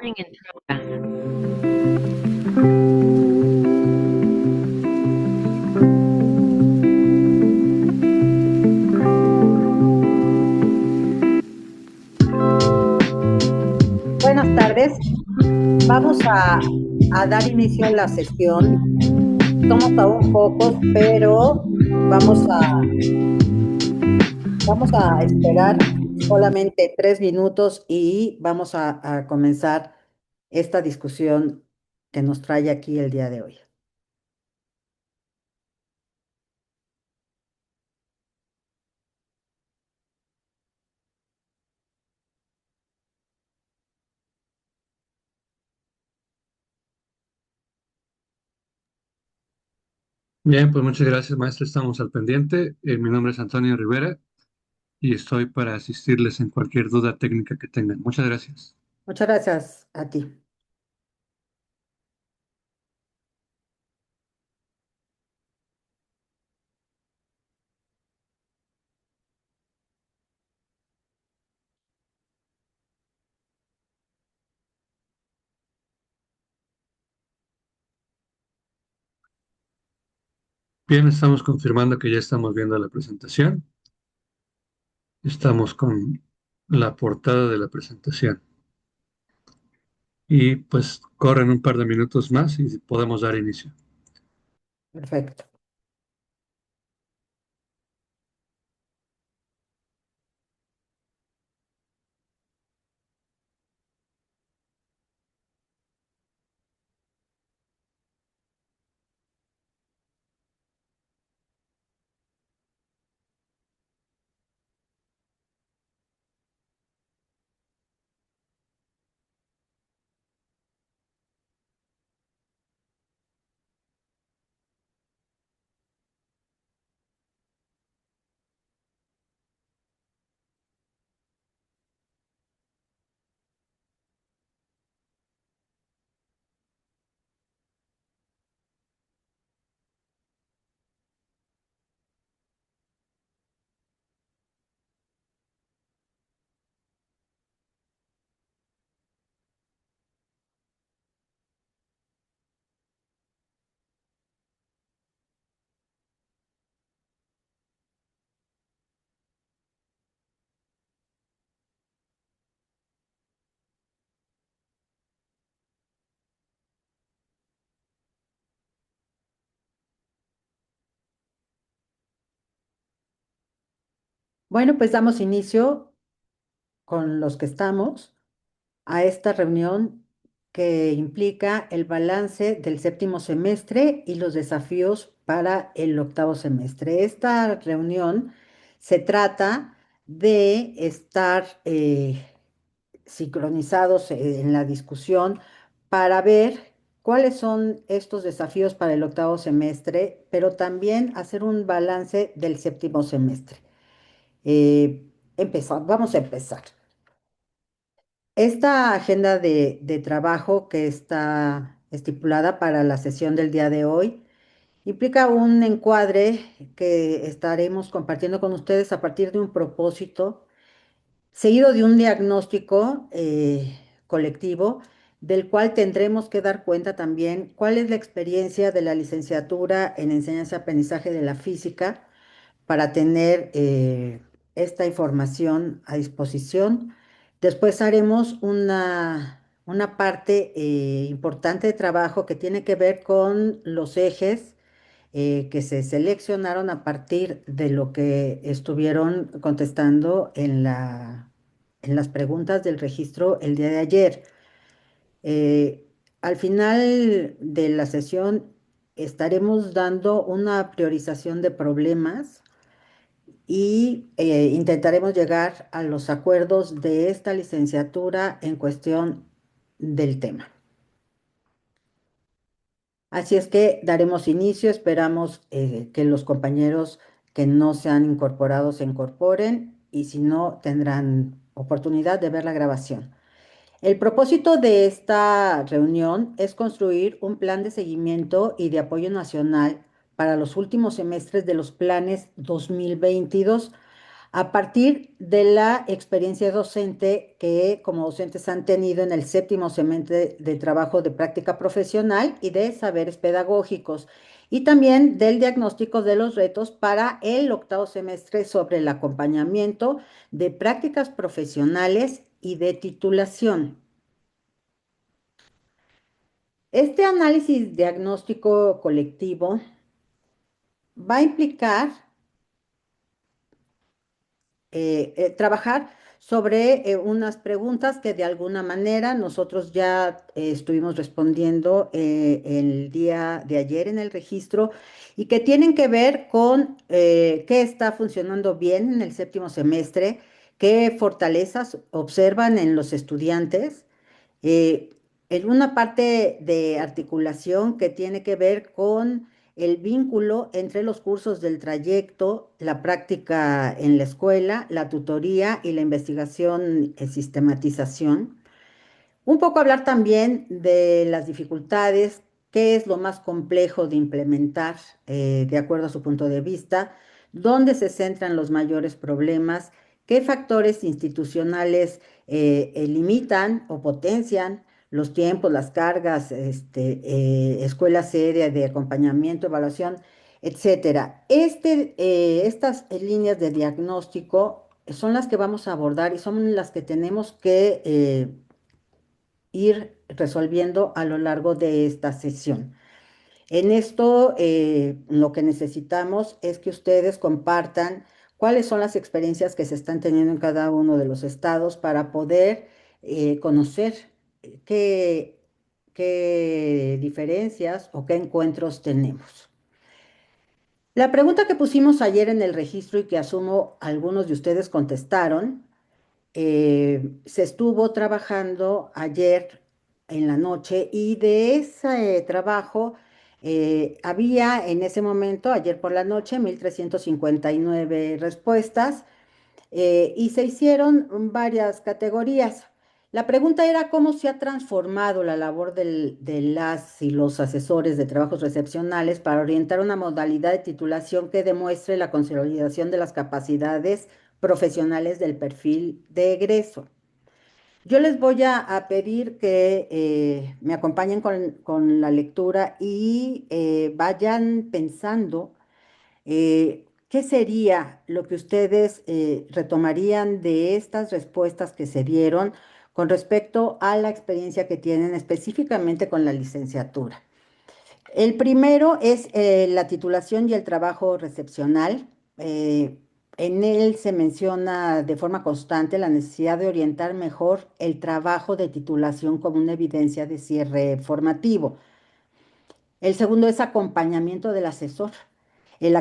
Morning in Yoga. Buenas tardes. Vamos a dar inicio a la sesión. Somos aún pocos, pero vamos vamos a esperar solamente 3 minutos y vamos a comenzar esta discusión que nos trae aquí el día de hoy. Bien, pues muchas gracias, maestro. Estamos al pendiente. Mi nombre es Antonio Rivera y estoy para asistirles en cualquier duda técnica que tengan. Muchas gracias. Muchas gracias a ti. Bien, estamos confirmando que ya estamos viendo la presentación. Estamos con la portada de la presentación. Y pues corren un par de minutos más y podemos dar inicio. Perfecto. Bueno, pues damos inicio con los que estamos a esta reunión que implica el balance del séptimo semestre y los desafíos para el octavo semestre. Esta reunión se trata de estar sincronizados en la discusión para ver cuáles son estos desafíos para el octavo semestre, pero también hacer un balance del séptimo semestre. Vamos a empezar. Esta agenda de trabajo que está estipulada para la sesión del día de hoy implica un encuadre que estaremos compartiendo con ustedes a partir de un propósito, seguido de un diagnóstico colectivo, del cual tendremos que dar cuenta también cuál es la experiencia de la licenciatura en enseñanza-aprendizaje de la física para tener esta información a disposición. Después haremos una parte importante de trabajo que tiene que ver con los ejes que se seleccionaron a partir de lo que estuvieron contestando en las preguntas del registro el día de ayer. Eh, Al final de la sesión estaremos dando una priorización de problemas y intentaremos llegar a los acuerdos de esta licenciatura en cuestión del tema. Así es que daremos inicio, esperamos que los compañeros que no se han incorporado se incorporen y si no tendrán oportunidad de ver la grabación. El propósito de esta reunión es construir un plan de seguimiento y de apoyo nacional para los últimos semestres de los planes 2022 a partir de la experiencia docente que como docentes han tenido en el séptimo semestre de trabajo de práctica profesional y de saberes pedagógicos, y también del diagnóstico de los retos para el octavo semestre sobre el acompañamiento de prácticas profesionales y de titulación. Este análisis diagnóstico colectivo va a implicar trabajar sobre unas preguntas que de alguna manera nosotros ya estuvimos respondiendo el día de ayer en el registro y que tienen que ver con qué está funcionando bien en el séptimo semestre, qué fortalezas observan en los estudiantes, eh, en una parte de articulación que tiene que ver con el vínculo entre los cursos del trayecto, la práctica en la escuela, la tutoría y la investigación y sistematización. Un poco hablar también de las dificultades, qué es lo más complejo de implementar de acuerdo a su punto de vista, dónde se centran los mayores problemas, qué factores institucionales limitan o potencian los tiempos, las cargas, escuela seria de acompañamiento, evaluación, etcétera. Estas líneas de diagnóstico son las que vamos a abordar y son las que tenemos que ir resolviendo a lo largo de esta sesión. En esto, lo que necesitamos es que ustedes compartan cuáles son las experiencias que se están teniendo en cada uno de los estados para poder conocer qué, qué diferencias o qué encuentros tenemos. La pregunta que pusimos ayer en el registro y que asumo algunos de ustedes contestaron se estuvo trabajando ayer en la noche y de ese trabajo había en ese momento, ayer por la noche, 1.359 respuestas y se hicieron varias categorías. La pregunta era cómo se ha transformado la labor de las y los asesores de trabajos recepcionales para orientar una modalidad de titulación que demuestre la consolidación de las capacidades profesionales del perfil de egreso. Yo les voy a pedir que me acompañen con la lectura y vayan pensando ¿qué sería lo que ustedes retomarían de estas respuestas que se dieron con respecto a la experiencia que tienen específicamente con la licenciatura? El primero es la titulación y el trabajo recepcional. Eh, en él se menciona de forma constante la necesidad de orientar mejor el trabajo de titulación como una evidencia de cierre formativo. El segundo es acompañamiento del asesor. El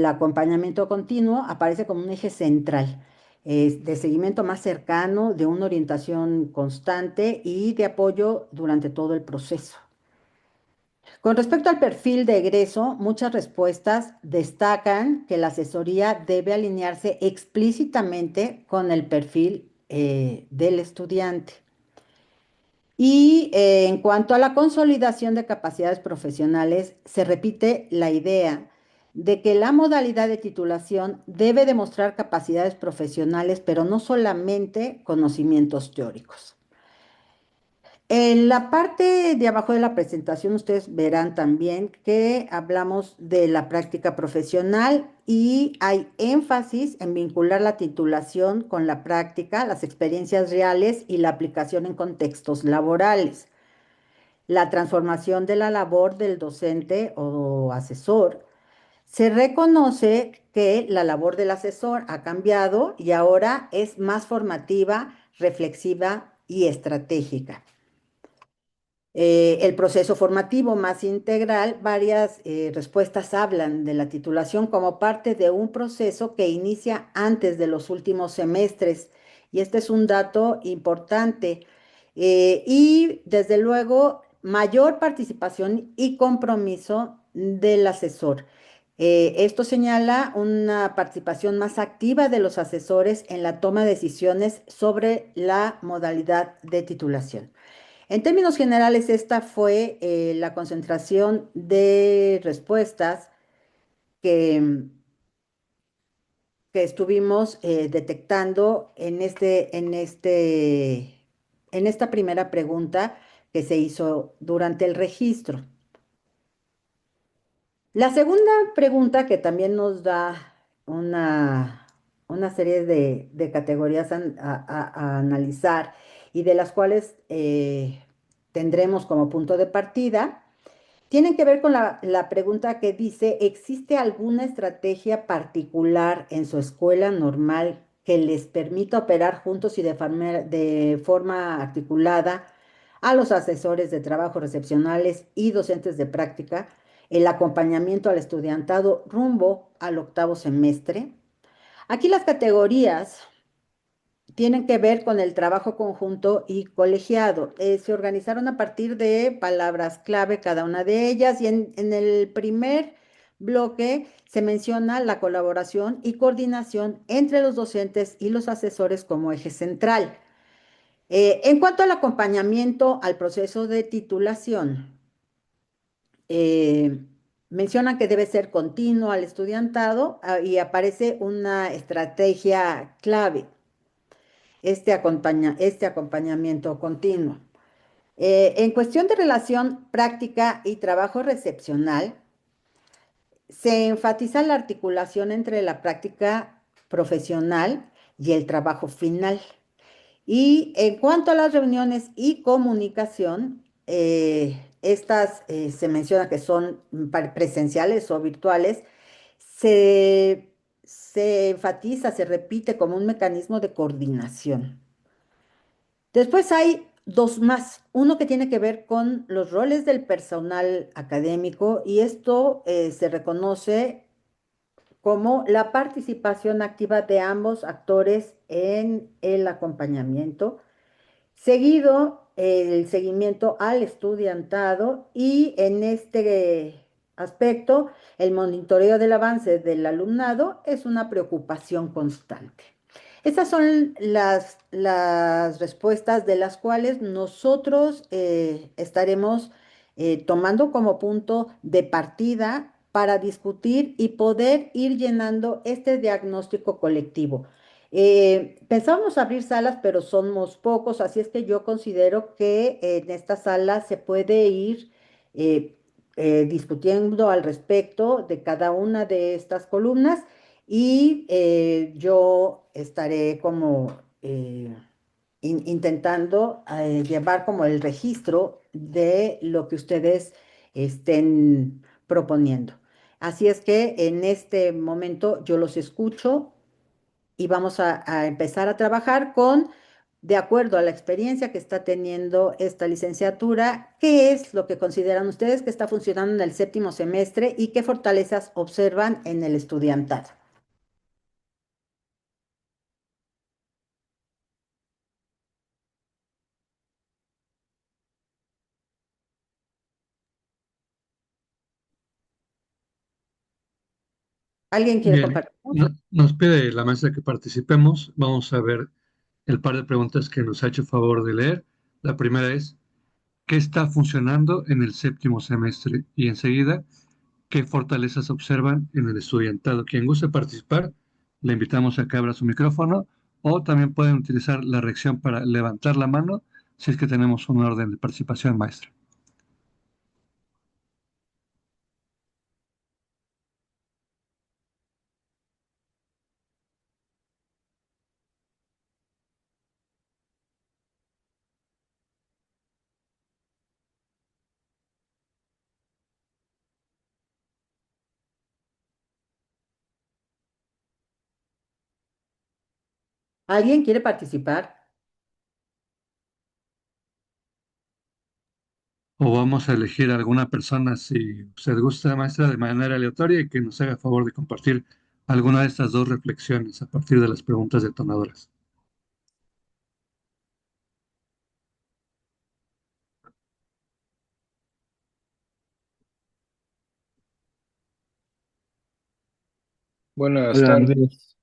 acompañamiento continuo aparece como un eje central de seguimiento más cercano, de una orientación constante y de apoyo durante todo el proceso. Con respecto al perfil de egreso, muchas respuestas destacan que la asesoría debe alinearse explícitamente con el perfil del estudiante. Y en cuanto a la consolidación de capacidades profesionales, se repite la idea de que la modalidad de titulación debe demostrar capacidades profesionales, pero no solamente conocimientos teóricos. En la parte de abajo de la presentación, ustedes verán también que hablamos de la práctica profesional y hay énfasis en vincular la titulación con la práctica, las experiencias reales y la aplicación en contextos laborales. La transformación de la labor del docente o asesor. Se reconoce que la labor del asesor ha cambiado y ahora es más formativa, reflexiva y estratégica. El proceso formativo más integral, varias respuestas hablan de la titulación como parte de un proceso que inicia antes de los últimos semestres. Y este es un dato importante. Y desde luego, mayor participación y compromiso del asesor. Esto señala una participación más activa de los asesores en la toma de decisiones sobre la modalidad de titulación. En términos generales, esta fue la concentración de respuestas que que estuvimos detectando en esta primera pregunta que se hizo durante el registro. La segunda pregunta que también nos da una serie de categorías a analizar y de las cuales tendremos como punto de partida tienen que ver con la pregunta que dice, ¿existe alguna estrategia particular en su escuela normal que les permita operar juntos y de forma articulada a los asesores de trabajo recepcionales y docentes de práctica, el acompañamiento al estudiantado rumbo al octavo semestre? Aquí las categorías tienen que ver con el trabajo conjunto y colegiado. Se organizaron a partir de palabras clave cada una de ellas y en el primer bloque se menciona la colaboración y coordinación entre los docentes y los asesores como eje central. En cuanto al acompañamiento al proceso de titulación, eh, mencionan que debe ser continuo al estudiantado y aparece una estrategia clave este acompañamiento continuo. En cuestión de relación práctica y trabajo recepcional, se enfatiza la articulación entre la práctica profesional y el trabajo final. Y en cuanto a las reuniones y comunicación, estas se menciona que son presenciales o virtuales, se, se enfatiza, se repite como un mecanismo de coordinación. Después hay dos más. Uno que tiene que ver con los roles del personal académico y esto se reconoce como la participación activa de ambos actores en el acompañamiento. Seguido, el seguimiento al estudiantado y en este aspecto, el monitoreo del avance del alumnado es una preocupación constante. Estas son las respuestas de las cuales nosotros estaremos tomando como punto de partida para discutir y poder ir llenando este diagnóstico colectivo. Pensábamos abrir salas, pero somos pocos, así es que yo considero que en esta sala se puede ir eh, discutiendo al respecto de cada una de estas columnas y yo estaré como intentando llevar como el registro de lo que ustedes estén proponiendo. Así es que en este momento yo los escucho y vamos a empezar a trabajar de acuerdo a la experiencia que está teniendo esta licenciatura, qué es lo que consideran ustedes que está funcionando en el séptimo semestre y qué fortalezas observan en el estudiantado. ¿Alguien quiere Bien, compartir? nos pide la maestra que participemos. Vamos a ver el par de preguntas que nos ha hecho favor de leer. La primera es, ¿qué está funcionando en el séptimo semestre? Y enseguida, ¿qué fortalezas observan en el estudiantado? Quien guste participar, le invitamos a que abra su micrófono o también pueden utilizar la reacción para levantar la mano si es que tenemos un orden de participación, maestra. ¿Alguien quiere participar? O vamos a elegir a alguna persona, si usted gusta, maestra, de manera aleatoria y que nos haga favor de compartir alguna de estas dos reflexiones a partir de las preguntas detonadoras. Buenas Hola tardes, Andrés.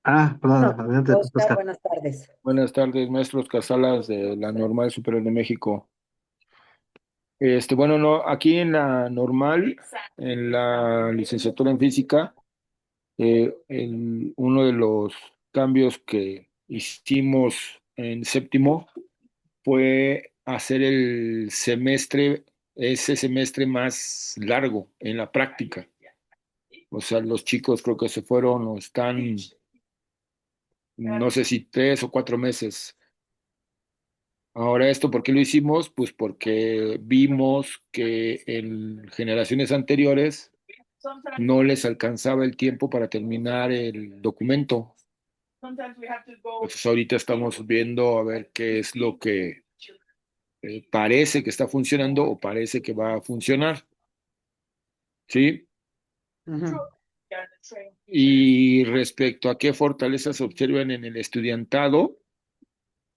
Perdón, No, adelante, Oscar, Oscar. buenas tardes. buenas tardes, maestros Casalas de la Normal Superior de México. Bueno, no, aquí en la normal, en la licenciatura en física, Uno de los cambios que hicimos en séptimo fue hacer ese semestre más largo en la práctica. O sea, los chicos creo que se fueron o están, no sé si 3 o 4 meses. Ahora, ¿esto por qué lo hicimos? Pues porque vimos que en generaciones anteriores no les alcanzaba el tiempo para terminar el documento. Entonces ahorita estamos viendo a ver qué es lo que parece que está funcionando o parece que va a funcionar, ¿sí? Ujú. Y respecto a qué fortalezas se observan en el estudiantado,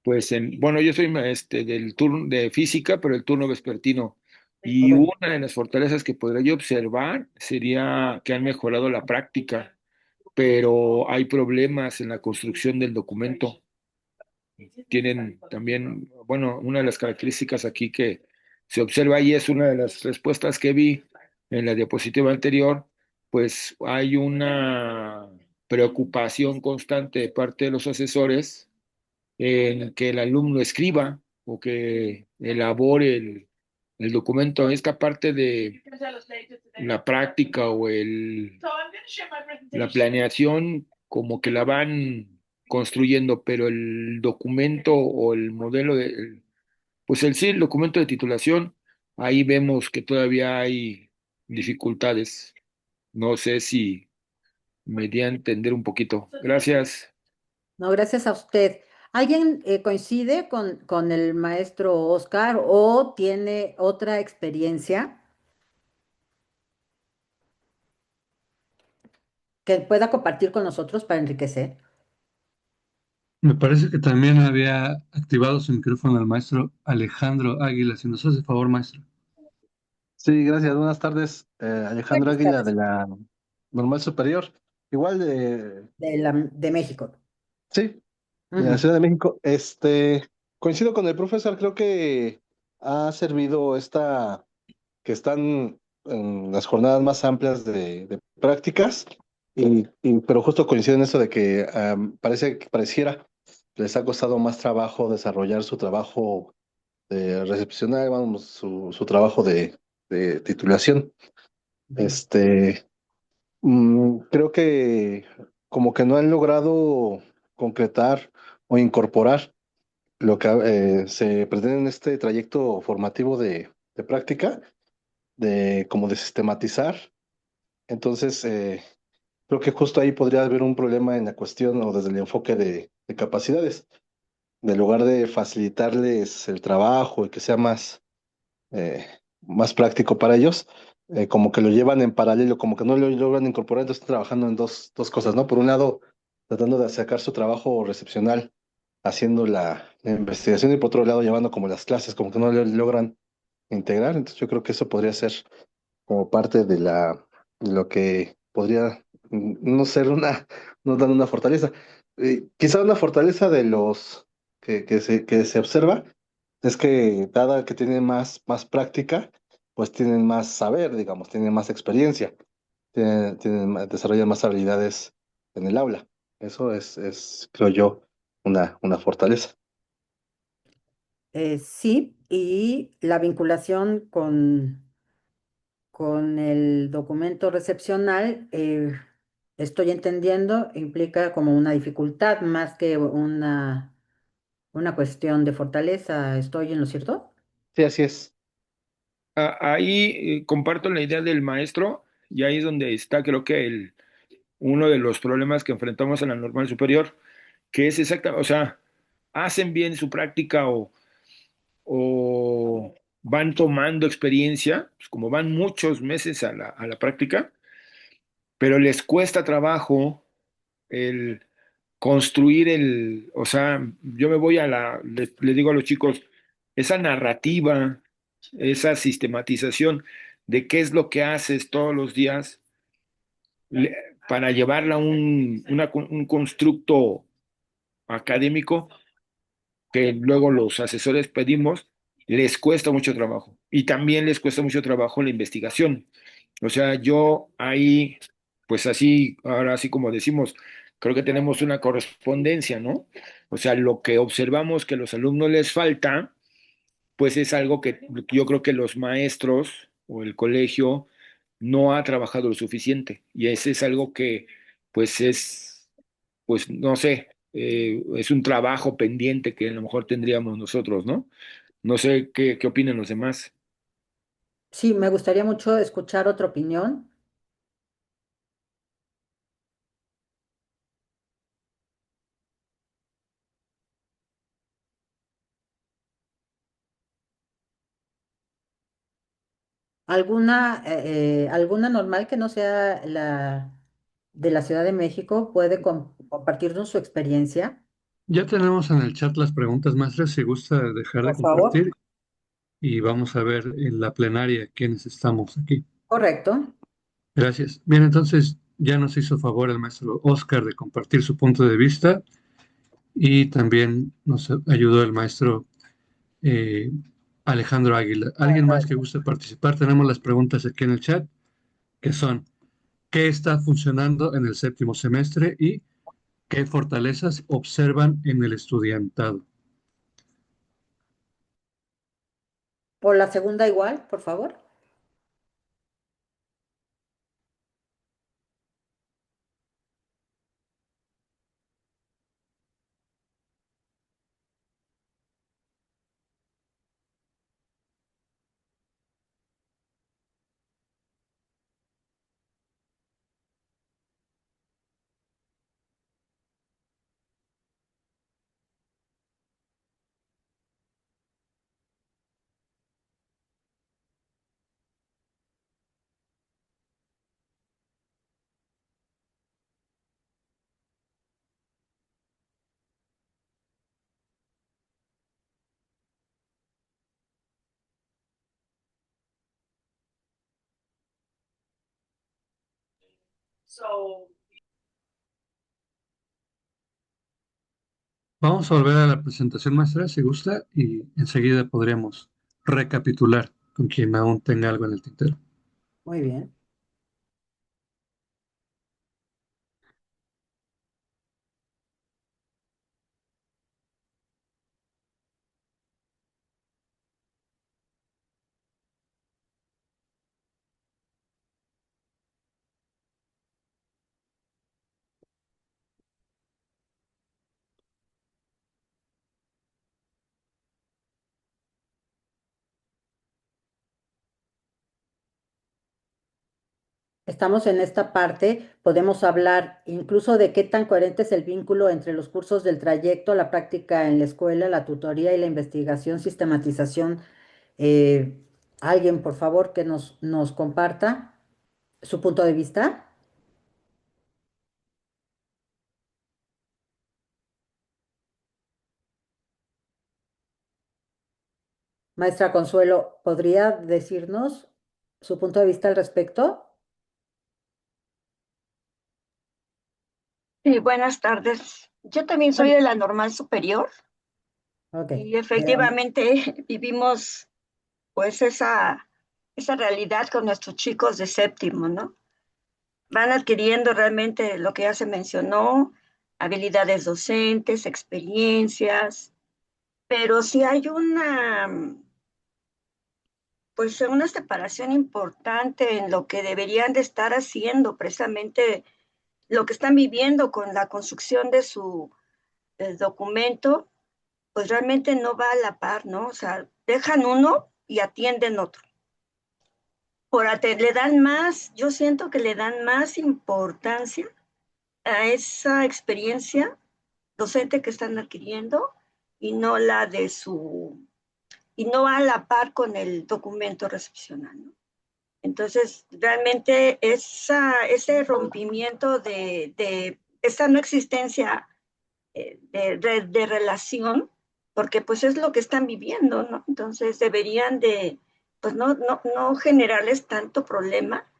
pues bueno, yo soy del turno de física, pero el turno vespertino. Y Ok. una de las fortalezas que podría yo observar sería que han mejorado la práctica, pero hay problemas en la construcción del documento. Tienen también, bueno, una de las características aquí que se observa y es una de las respuestas que vi en la diapositiva anterior, pues hay una preocupación constante de parte de los asesores en que el alumno escriba o que elabore el documento. Esta parte de la práctica o la planeación como que la van construyendo, pero el documento o el modelo pues sí, el documento de titulación, ahí vemos que todavía hay dificultades. No sé si me di a entender un poquito. Gracias. No, gracias a usted. ¿Alguien coincide con el maestro Oscar o tiene otra experiencia que pueda compartir con nosotros para enriquecer? Me parece que también había activado su micrófono el maestro Alejandro Águila. Si nos hace favor, maestro. Sí, gracias. Buenas tardes, Alejandro Buenas Águila de tardes. la Normal Superior. Igual de, De México. sí, de la Ujú. Ciudad de México. Coincido con el profesor, creo que ha servido que están en las jornadas más amplias de prácticas, pero justo coincido en eso de que pareciera les ha costado más trabajo desarrollar su trabajo de recepcionar, vamos, su trabajo de titulación. Ujú. Este, Creo que como que no han logrado concretar o incorporar lo que se pretende en este trayecto formativo de práctica, como de sistematizar. Entonces, creo que justo ahí podría haber un problema en la cuestión o desde el enfoque de capacidades. En lugar de facilitarles el trabajo y que sea eh, más práctico para ellos, como que lo llevan en paralelo, como que no lo logran incorporar, entonces están trabajando en dos cosas, ¿no? Por un lado, tratando de sacar su trabajo recepcional, haciendo la investigación, y por otro lado, llevando como las clases, como que no lo logran integrar. Entonces yo creo que eso podría ser como parte de lo que podría no ser no dar una fortaleza. Quizá una fortaleza de los que se observa es que dada que tienen más práctica, pues tienen más saber, digamos, tienen más experiencia, desarrollan más habilidades en el aula. Eso creo yo, una fortaleza. Sí, y la vinculación con el documento recepcional, estoy entendiendo, implica como una dificultad más que una cuestión de fortaleza. ¿Estoy en lo cierto? Sí, así es. Ahí comparto la idea del maestro y ahí es donde está, creo que uno de los problemas que enfrentamos en la normal superior, que es exacta, o sea, hacen bien su práctica o van tomando experiencia, pues como van muchos meses a la práctica, pero les cuesta trabajo el construir o sea, yo me voy le digo a los chicos, esa narrativa, esa sistematización de qué es lo que haces todos los días para llevarla a un constructo académico que luego los asesores pedimos, les cuesta mucho trabajo. Y también les cuesta mucho trabajo la investigación. O sea, yo ahí pues así, ahora así como decimos, creo que tenemos una correspondencia, ¿no? O sea, lo que observamos que a los alumnos les falta, pues es algo que yo creo que los maestros o el colegio no ha trabajado lo suficiente. Y ese es algo que, pues es, pues no sé, es un trabajo pendiente que a lo mejor tendríamos nosotros, ¿no? No sé qué opinan los demás. Sí, me gustaría mucho escuchar otra opinión. ¿Alguna normal que no sea la de la Ciudad de México puede compartirnos su experiencia? Ya tenemos en el chat las preguntas, maestras, si gusta dejar de Por favor. compartir y vamos a ver en la plenaria quiénes estamos aquí. Correcto. Gracias. Bien, entonces ya nos hizo favor el maestro Oscar de compartir su punto de vista y también nos ayudó el maestro eh, Alejandro Águila. ¿Alguien más que guste participar? Tenemos las preguntas aquí en el chat, que son, ¿qué está funcionando en el séptimo semestre y qué fortalezas observan en el estudiantado? Por la segunda igual, por favor. Vamos a volver a la presentación, maestra, si gusta, y enseguida podríamos recapitular con quien aún tenga algo en el tintero. Muy bien. Estamos en esta parte, podemos hablar incluso de qué tan coherente es el vínculo entre los cursos del trayecto, la práctica en la escuela, la tutoría y la investigación, sistematización. Eh, Alguien, por favor, que nos comparta su punto de vista. Maestra Consuelo, ¿podría decirnos su punto de vista al respecto? Sí, buenas tardes. Yo también soy de la normal superior Ok, y adelante. efectivamente vivimos pues esa realidad con nuestros chicos de séptimo, ¿no? Van adquiriendo realmente lo que ya se mencionó, habilidades docentes, experiencias, pero sí hay pues una separación importante en lo que deberían de estar haciendo, precisamente lo que están viviendo con la construcción de su documento pues realmente no va a la par, ¿no? O sea, dejan uno y atienden otro. Le dan más, yo siento que le dan más importancia a esa experiencia docente que están adquiriendo y no la de y no va a la par con el documento recepcional, ¿no? Entonces, realmente ese rompimiento de esa no existencia de relación, porque pues es lo que están viviendo, ¿no? Entonces deberían de, pues no generarles tanto problema,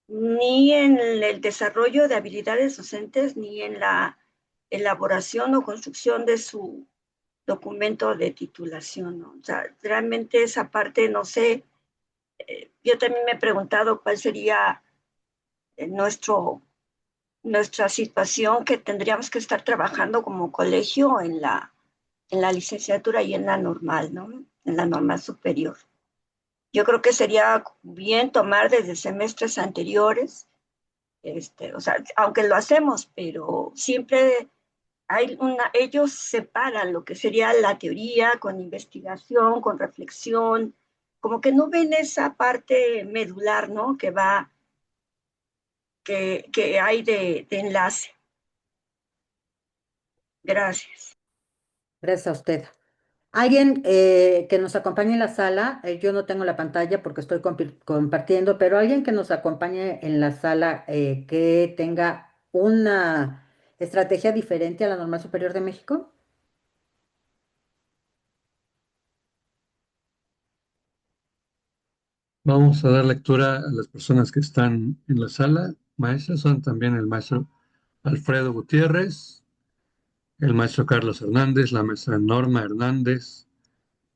ni en el desarrollo de habilidades docentes, ni en la elaboración o construcción de su documento de titulación, ¿no? O sea, realmente esa parte, no sé, yo también me he preguntado cuál sería nuestra situación que tendríamos que estar trabajando como colegio en la licenciatura y en la normal, ¿no? En la normal superior. Yo creo que sería bien tomar desde semestres anteriores, o sea, aunque lo hacemos, pero siempre ellos separan lo que sería la teoría con investigación, con reflexión, como que no ven esa parte medular, ¿no? Que hay de enlace. Gracias. Gracias a usted. Alguien que nos acompañe en la sala, yo no tengo la pantalla porque estoy compartiendo, pero alguien que nos acompañe en la sala que tenga una estrategia diferente a la Normal Superior de México. Vamos a dar lectura a las personas que están en la sala. Maestras son también el maestro Alfredo Gutiérrez, el maestro Carlos Hernández, la maestra Norma Hernández,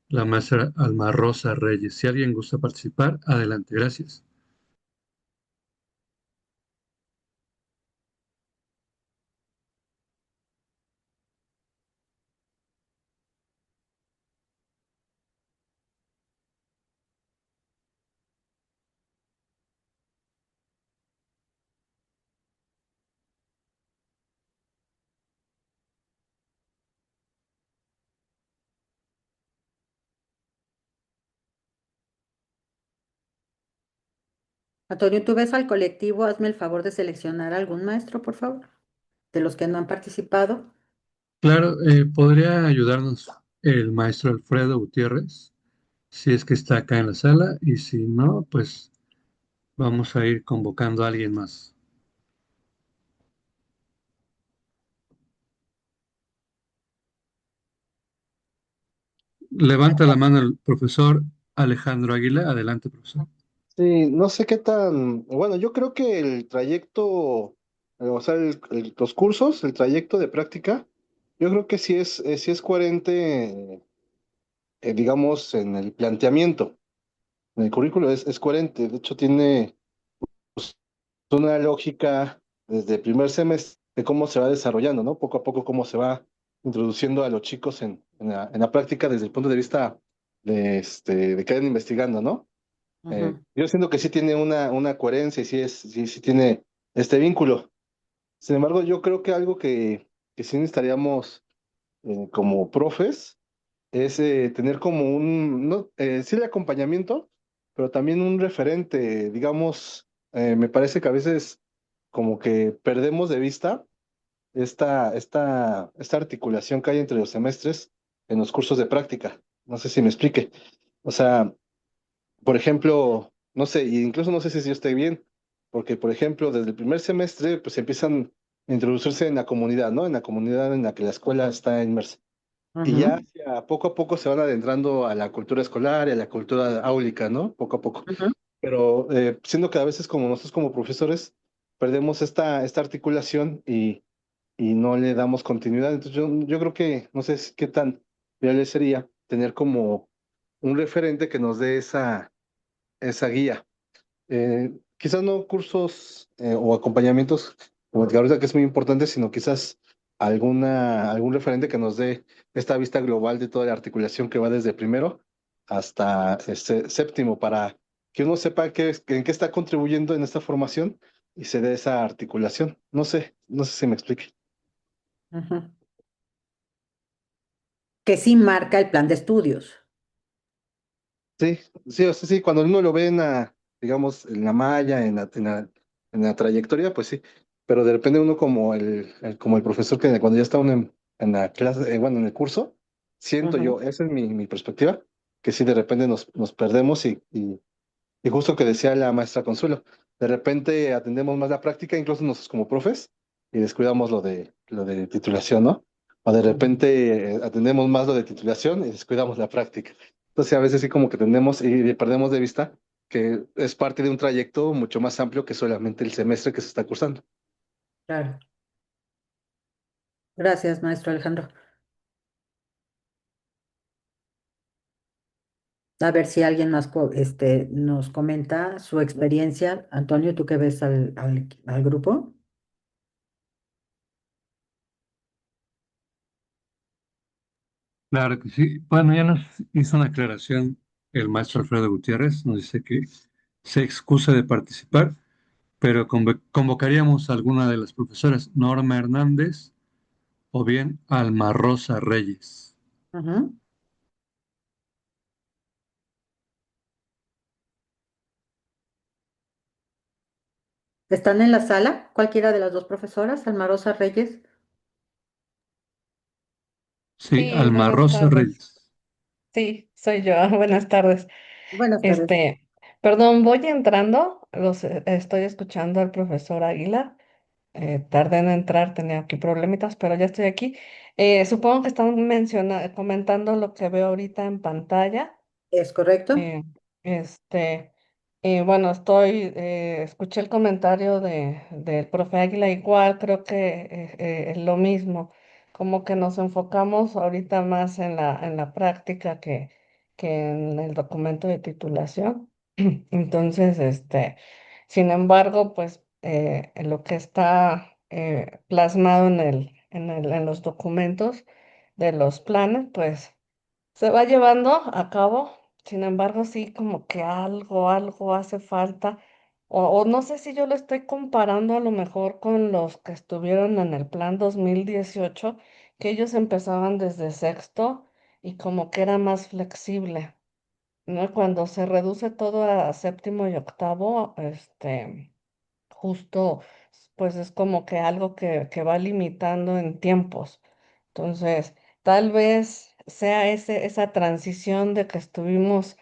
la maestra Alma Rosa Reyes. Si alguien gusta participar, adelante. Gracias. Antonio, tú ves al colectivo, hazme el favor de seleccionar algún maestro, por favor, de los que no han participado. Claro, podría ayudarnos el maestro Alfredo Gutiérrez, si es que está acá en la sala, y si no, pues vamos a ir convocando a alguien más. Levanta la mano el profesor Alejandro Aguila. Adelante, profesor. Sí, no sé qué tan, bueno, yo creo que el trayecto, o sea, los cursos, el trayecto de práctica, yo creo que sí es coherente, digamos, en el planteamiento. En el currículo es coherente, de hecho tiene una lógica desde el primer semestre de cómo se va desarrollando, ¿no? Poco a poco cómo se va introduciendo a los chicos en la práctica desde el punto de vista de que vayan investigando, ¿no? Ujú. Yo siento que sí tiene una coherencia y sí tiene este vínculo. Sin embargo, yo creo que algo que sí necesitaríamos como profes es tener como no, sí el acompañamiento, pero también un referente, digamos, me parece que a veces como que perdemos de vista esta articulación que hay entre los semestres en los cursos de práctica. No sé si me explique. O sea, por ejemplo, no sé, y incluso no sé si yo estoy bien, porque, por ejemplo, desde el primer semestre, pues empiezan a introducirse en la comunidad, ¿no? En la comunidad en la que la escuela está inmersa. Y ya Ujú, poco a poco se van adentrando a la cultura escolar y a la cultura áulica, ¿no? Poco a poco. ujú. Pero siendo que a veces como nosotros como profesores perdemos esta articulación y no le damos continuidad. Entonces yo creo que no sé qué tan real sería tener como un referente que nos dé esa guía. Quizás no cursos o acompañamientos, como el que ahorita que es muy importante, sino quizás algún referente que nos dé esta vista global de toda la articulación que va desde primero hasta este séptimo, para que uno sepa en qué está contribuyendo en esta formación y se dé esa articulación. No sé si me explique. Ujú. Que sí marca el plan de estudios. Sí, sí, o sea, sí, cuando uno lo ve digamos, en la malla, en la trayectoria, pues sí, pero de repente uno como como el profesor que cuando ya está uno en la clase, bueno, en el curso, siento Ujú, yo, esa es mi perspectiva, que sí, de repente nos perdemos y justo que decía la maestra Consuelo, de repente atendemos más la práctica, incluso nosotros como profes, y descuidamos lo de titulación, ¿no? O de ujú. repente atendemos más lo de titulación y descuidamos la práctica. Entonces a veces sí como que tenemos y perdemos de vista que es parte de un trayecto mucho más amplio que solamente el semestre que se está cursando. Claro. Gracias, maestro Alejandro. A ver si alguien más nos comenta su experiencia. Antonio, ¿tú qué ves al grupo? Claro que sí. Bueno, ya nos hizo una aclaración el maestro Alfredo Gutiérrez, nos dice que se excusa de participar, pero convocaríamos a alguna de las profesoras, Norma Hernández o bien Alma Rosa Reyes. Ujú. ¿Están en la sala? ¿Cualquiera de las dos profesoras, Alma Rosa Reyes? Sí, Sí, Alma buenas Rosa tardes. Reyes. Sí, soy yo. Buenas tardes. Buenas tardes. Este, Perdón, voy entrando, estoy escuchando al profesor Águila. Tardé en entrar, tenía aquí problemitas, pero ya estoy aquí. Supongo que están comentando lo que veo ahorita en pantalla. ¿Es correcto? Eh, este, bueno, escuché el comentario del profe Águila, igual creo que es lo mismo, como que nos enfocamos ahorita más en la práctica que en el documento de titulación. Entonces, sin embargo, pues en lo que está plasmado en los documentos de los planes, pues se va llevando a cabo, sin embargo, sí como que algo hace falta, o no sé si yo lo estoy comparando a lo mejor con los que estuvieron en el plan 2018, que ellos empezaban desde sexto y como que era más flexible, ¿no? Cuando se reduce todo a séptimo y octavo, justo, pues es como que algo que va limitando en tiempos. Entonces, tal vez sea esa transición de que estuvimos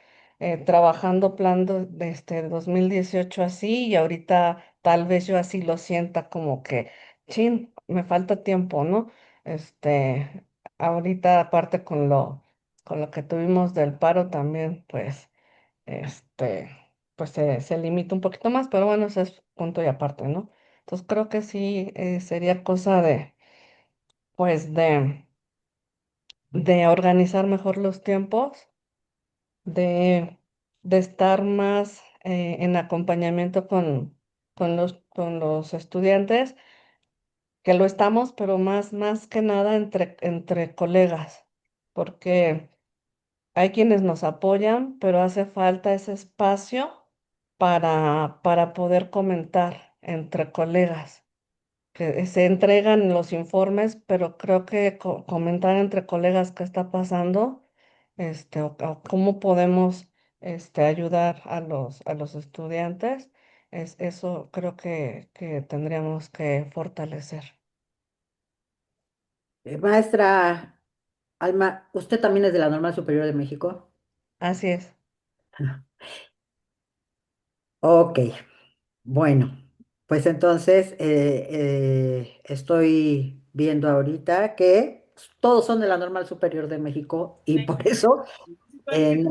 trabajando plan de 2018 así y ahorita tal vez yo así lo sienta como que, chin, me falta tiempo, ¿no? Ahorita aparte con lo que tuvimos del paro también, pues este, pues se limita un poquito más, pero bueno, ese es punto y aparte, ¿no? Entonces creo que sí sería cosa pues de organizar mejor los tiempos, de, de estar más en acompañamiento con los estudiantes, que lo estamos, pero más que nada entre colegas, porque hay quienes nos apoyan, pero hace falta ese espacio para poder comentar entre colegas, que se entregan los informes, pero creo que comentar entre colegas qué está pasando, o cómo podemos, ayudar a los estudiantes, eso creo que tendríamos que fortalecer. Maestra Alma, ¿usted también es de la Normal Superior de México? Así es. Ok, bueno, pues entonces estoy viendo ahorita que todos son de la Normal Superior de México y por eso no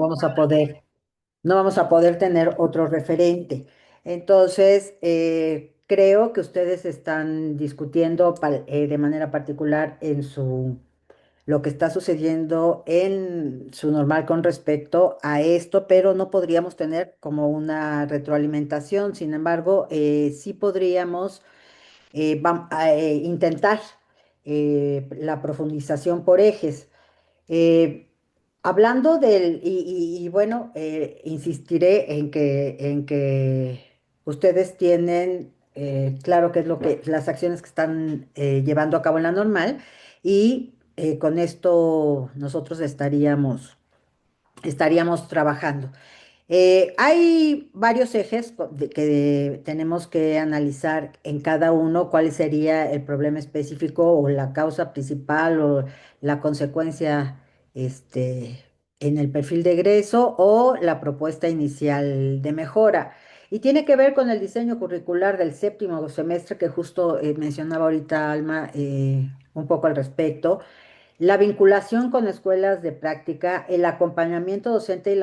vamos a poder tener otro referente. Entonces, creo que ustedes están discutiendo de manera particular lo que está sucediendo en su normal con respecto a esto, pero no podríamos tener como una retroalimentación. Sin embargo, sí podríamos intentar la profundización por ejes. Eh, Hablando y bueno, insistiré en que ustedes tienen claro qué es las acciones que están llevando a cabo en la normal y con esto nosotros estaríamos trabajando. Hay varios ejes que tenemos que analizar en cada uno cuál sería el problema específico o la causa principal o la consecuencia este, en el perfil de egreso o la propuesta inicial de mejora. Y tiene que ver con el diseño curricular del séptimo semestre que justo mencionaba ahorita Alma un poco al respecto. La vinculación con escuelas de práctica, el acompañamiento docente y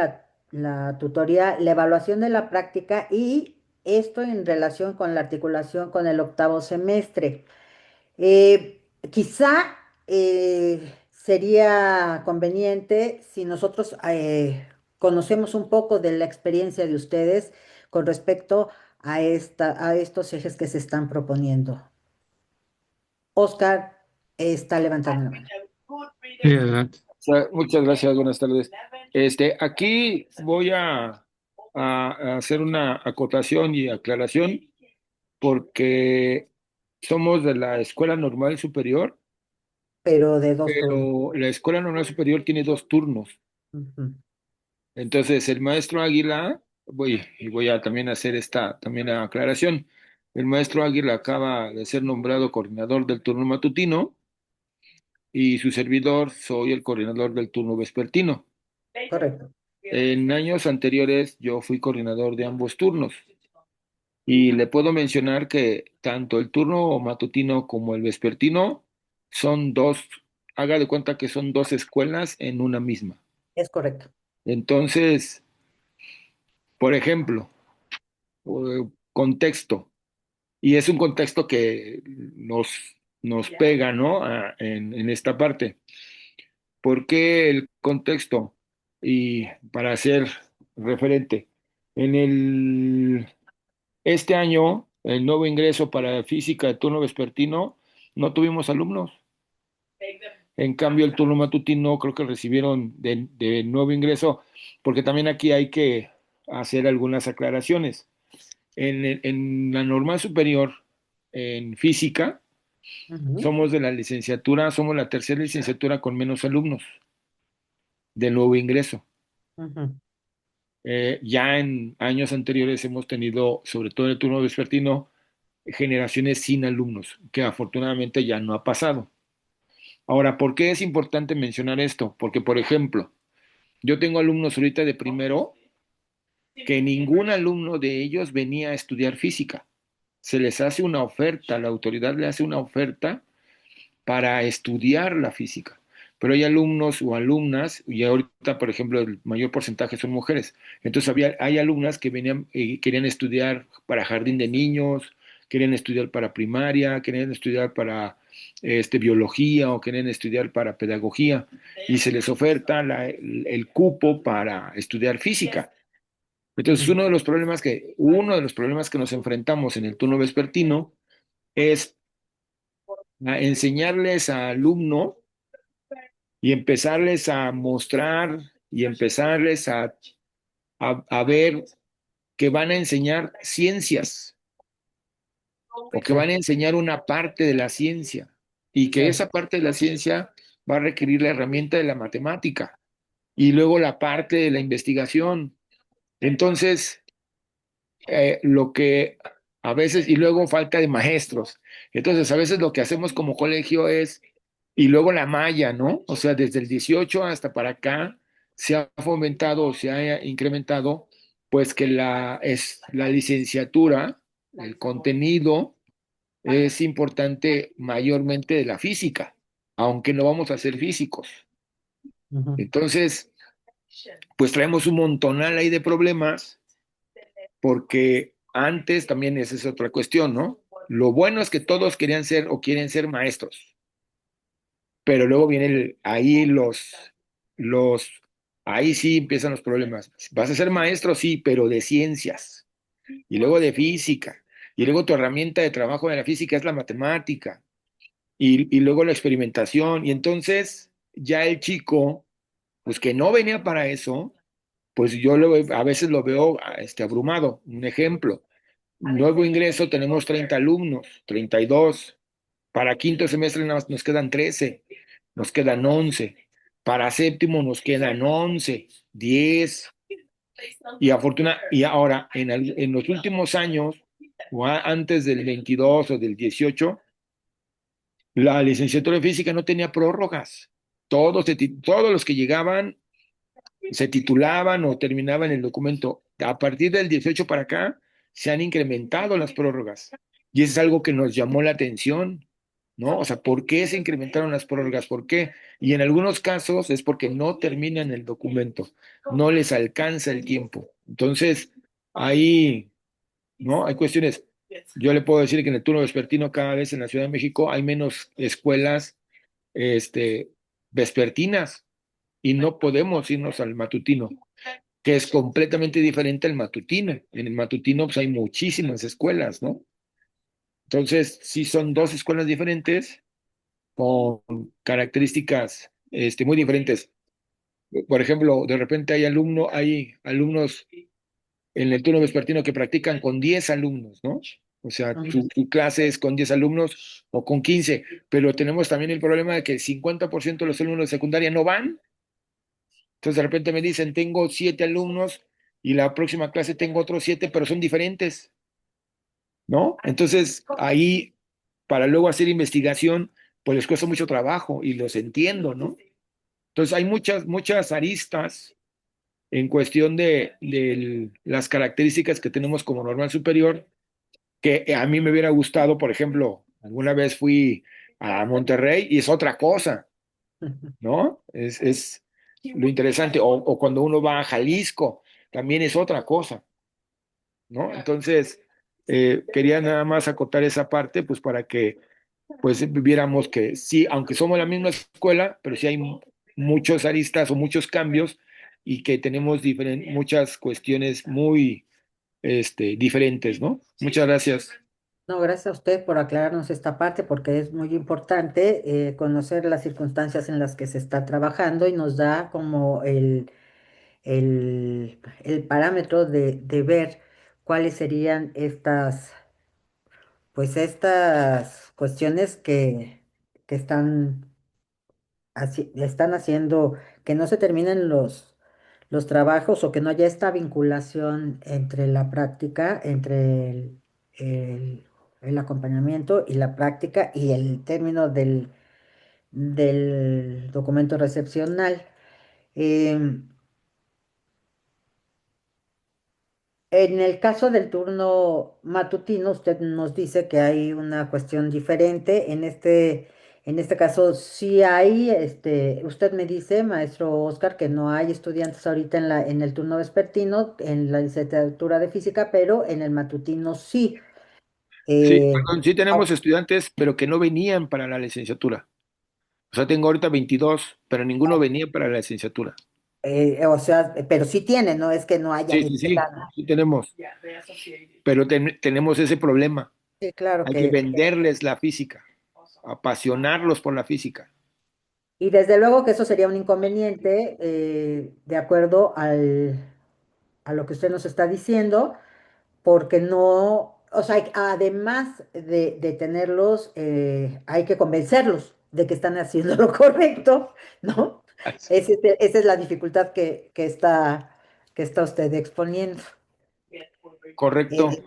la tutoría, la evaluación de la práctica y esto en relación con la articulación con el octavo semestre. Quizá sería conveniente si nosotros conocemos un poco de la experiencia de ustedes con respecto a estos ejes que se están proponiendo. Oscar está levantando la mano. Sí, adelante. Muchas gracias, buenas tardes. Aquí voy a hacer una acotación y aclaración porque somos de la Escuela Normal Superior, Pero de dos turnos. pero la Escuela Normal Superior tiene dos turnos. Ujú. Entonces, el maestro Águila, voy a también hacer esta también aclaración. El maestro Águila acaba de ser nombrado coordinador del turno matutino y su servidor soy el coordinador del turno vespertino. Correcto. En años anteriores yo fui coordinador de ambos turnos y le puedo mencionar que tanto el turno matutino como el vespertino son dos, haga de cuenta que son dos escuelas en una misma. Es correcto. Entonces, por ejemplo, contexto, y es un contexto que nos pega, ¿no? En esta parte. ¿Por qué el contexto? Y para ser referente, en este año, el nuevo ingreso para física de turno vespertino, no tuvimos alumnos. En cambio, el turno matutino creo que recibieron de nuevo ingreso, porque también aquí hay que hacer algunas aclaraciones. En la normal superior, en física, Ujú, somos de la licenciatura, somos la tercera licenciatura con menos alumnos de nuevo ingreso. ujú, Ya en años anteriores hemos tenido, sobre todo en el turno vespertino, generaciones sin alumnos, que afortunadamente ya no ha pasado. Ahora, ¿por qué es importante mencionar esto? Porque, por ejemplo, yo tengo alumnos ahorita de primero que ningún alumno de ellos venía a estudiar física. Se les hace una oferta, la autoridad le hace una oferta para estudiar la física. Pero hay alumnos o alumnas, y ahorita, por ejemplo, el mayor porcentaje son mujeres. Entonces hay alumnas que venían y querían estudiar para jardín de niños, querían estudiar para primaria, querían estudiar para biología o querían estudiar para pedagogía, y se les oferta el cupo para estudiar física. Entonces, ujú, uno de los problemas que nos enfrentamos en el turno vespertino es a enseñarles a alumno y empezarles a mostrar y empezarles a ver que van a enseñar ciencias o que sí, van a enseñar una parte de la ciencia y que sí, esa parte de la ciencia va a requerir la herramienta de la matemática y luego la parte de la investigación. Entonces, lo que a veces, y luego falta de maestros. Entonces, a veces lo que hacemos como colegio es, y luego la malla, ¿no? O sea, desde el 18 hasta para acá se ha fomentado, se ha incrementado, pues que la licenciatura, el contenido es importante mayormente de la física, aunque no vamos a ser físicos. ujú, Entonces, pues traemos un montonal ahí de problemas porque antes también esa es otra cuestión, ¿no? Lo bueno es que todos querían ser o quieren ser maestros, pero luego vienen ahí los, ahí sí empiezan los problemas. Vas a ser maestro, sí, pero de ciencias, y luego de física, y luego tu herramienta de trabajo de la física es la matemática, y luego la experimentación, y entonces ya el chico, pues que no venía para eso, pues a veces lo veo abrumado. Un ejemplo. Nuevo ingreso tenemos 30 alumnos, 32. Para quinto semestre nada más nos quedan 13, nos quedan 11. Para séptimo nos quedan 11, 10. Y ahora, en los últimos años, o antes del 22 o del 18, la licenciatura en física no tenía prórrogas. Todos los que llegaban se titulaban o terminaban el documento. A partir del 18 para acá se han incrementado las prórrogas y eso es algo que nos llamó la atención, ¿no? O sea, ¿por qué se incrementaron las prórrogas? ¿Por qué? Y en algunos casos es porque no terminan el documento, no les alcanza el tiempo. Entonces, ahí, ¿no? Hay cuestiones. Yo le puedo decir que en el turno vespertino cada vez en la Ciudad de México hay menos escuelas, vespertinas y no podemos irnos al matutino. que es completamente diferente al matutino. En el matutino pues hay muchísimas escuelas, ¿no? Entonces, sí son dos escuelas diferentes con características muy diferentes. Por ejemplo, de repente hay alumnos en el turno vespertino que practican con 10 alumnos, ¿no? O sea, Ujú. su clase es con 10 alumnos o con 15, pero tenemos también el problema de que el 50% de los alumnos de secundaria no van. Entonces, de repente me dicen, tengo 7 alumnos y la próxima clase tengo otros 7, pero son diferentes, ¿no? Entonces, ahí, para luego hacer investigación, pues les cuesta mucho trabajo y los entiendo, ¿no? Entonces, hay muchas aristas en cuestión de las características que tenemos como normal superior, que a mí me hubiera gustado, por ejemplo, alguna vez fui a Monterrey y es otra cosa, ¿no? Es lo interesante, o cuando uno va a Jalisco, también es otra cosa, ¿no? Entonces, quería nada más acotar esa parte, pues para que pues viéramos que sí, aunque somos la misma escuela, pero sí hay muchos aristas o muchos cambios y que tenemos muchas cuestiones muy diferentes, ¿no? Muchas gracias. No, gracias a usted por aclararnos esta parte porque es muy importante conocer las circunstancias en las que se está trabajando y nos da como el parámetro de ver cuáles serían pues estas cuestiones que están haciendo que no se terminen los trabajos o que no haya esta vinculación entre la práctica, entre el- el acompañamiento y la práctica y el término del documento recepcional. Em, En el caso del turno matutino, usted nos dice que hay una cuestión diferente. En este caso, sí hay, usted me dice, maestro Oscar, que no hay estudiantes ahorita en el turno vespertino, en la licenciatura de física, pero en el matutino sí. Sí, Eh, perdón, sí tenemos estudiantes, pero que no venían para la licenciatura. O sea, tengo ahorita 22, pero ninguno venía para la licenciatura. o sea, pero sí tiene, no es que no haya Sí, de sí, sí, plano. sí tenemos, pero tenemos ese problema. Sí, claro Hay que que. venderles la física, apasionarlos por la física. Y desde luego que eso sería un inconveniente, de acuerdo a lo que usted nos está diciendo, porque no, o sea, además de tenerlos, hay que convencerlos de que están haciendo lo correcto, ¿no? Esa es la dificultad que está usted exponiendo. Correcto. Eh,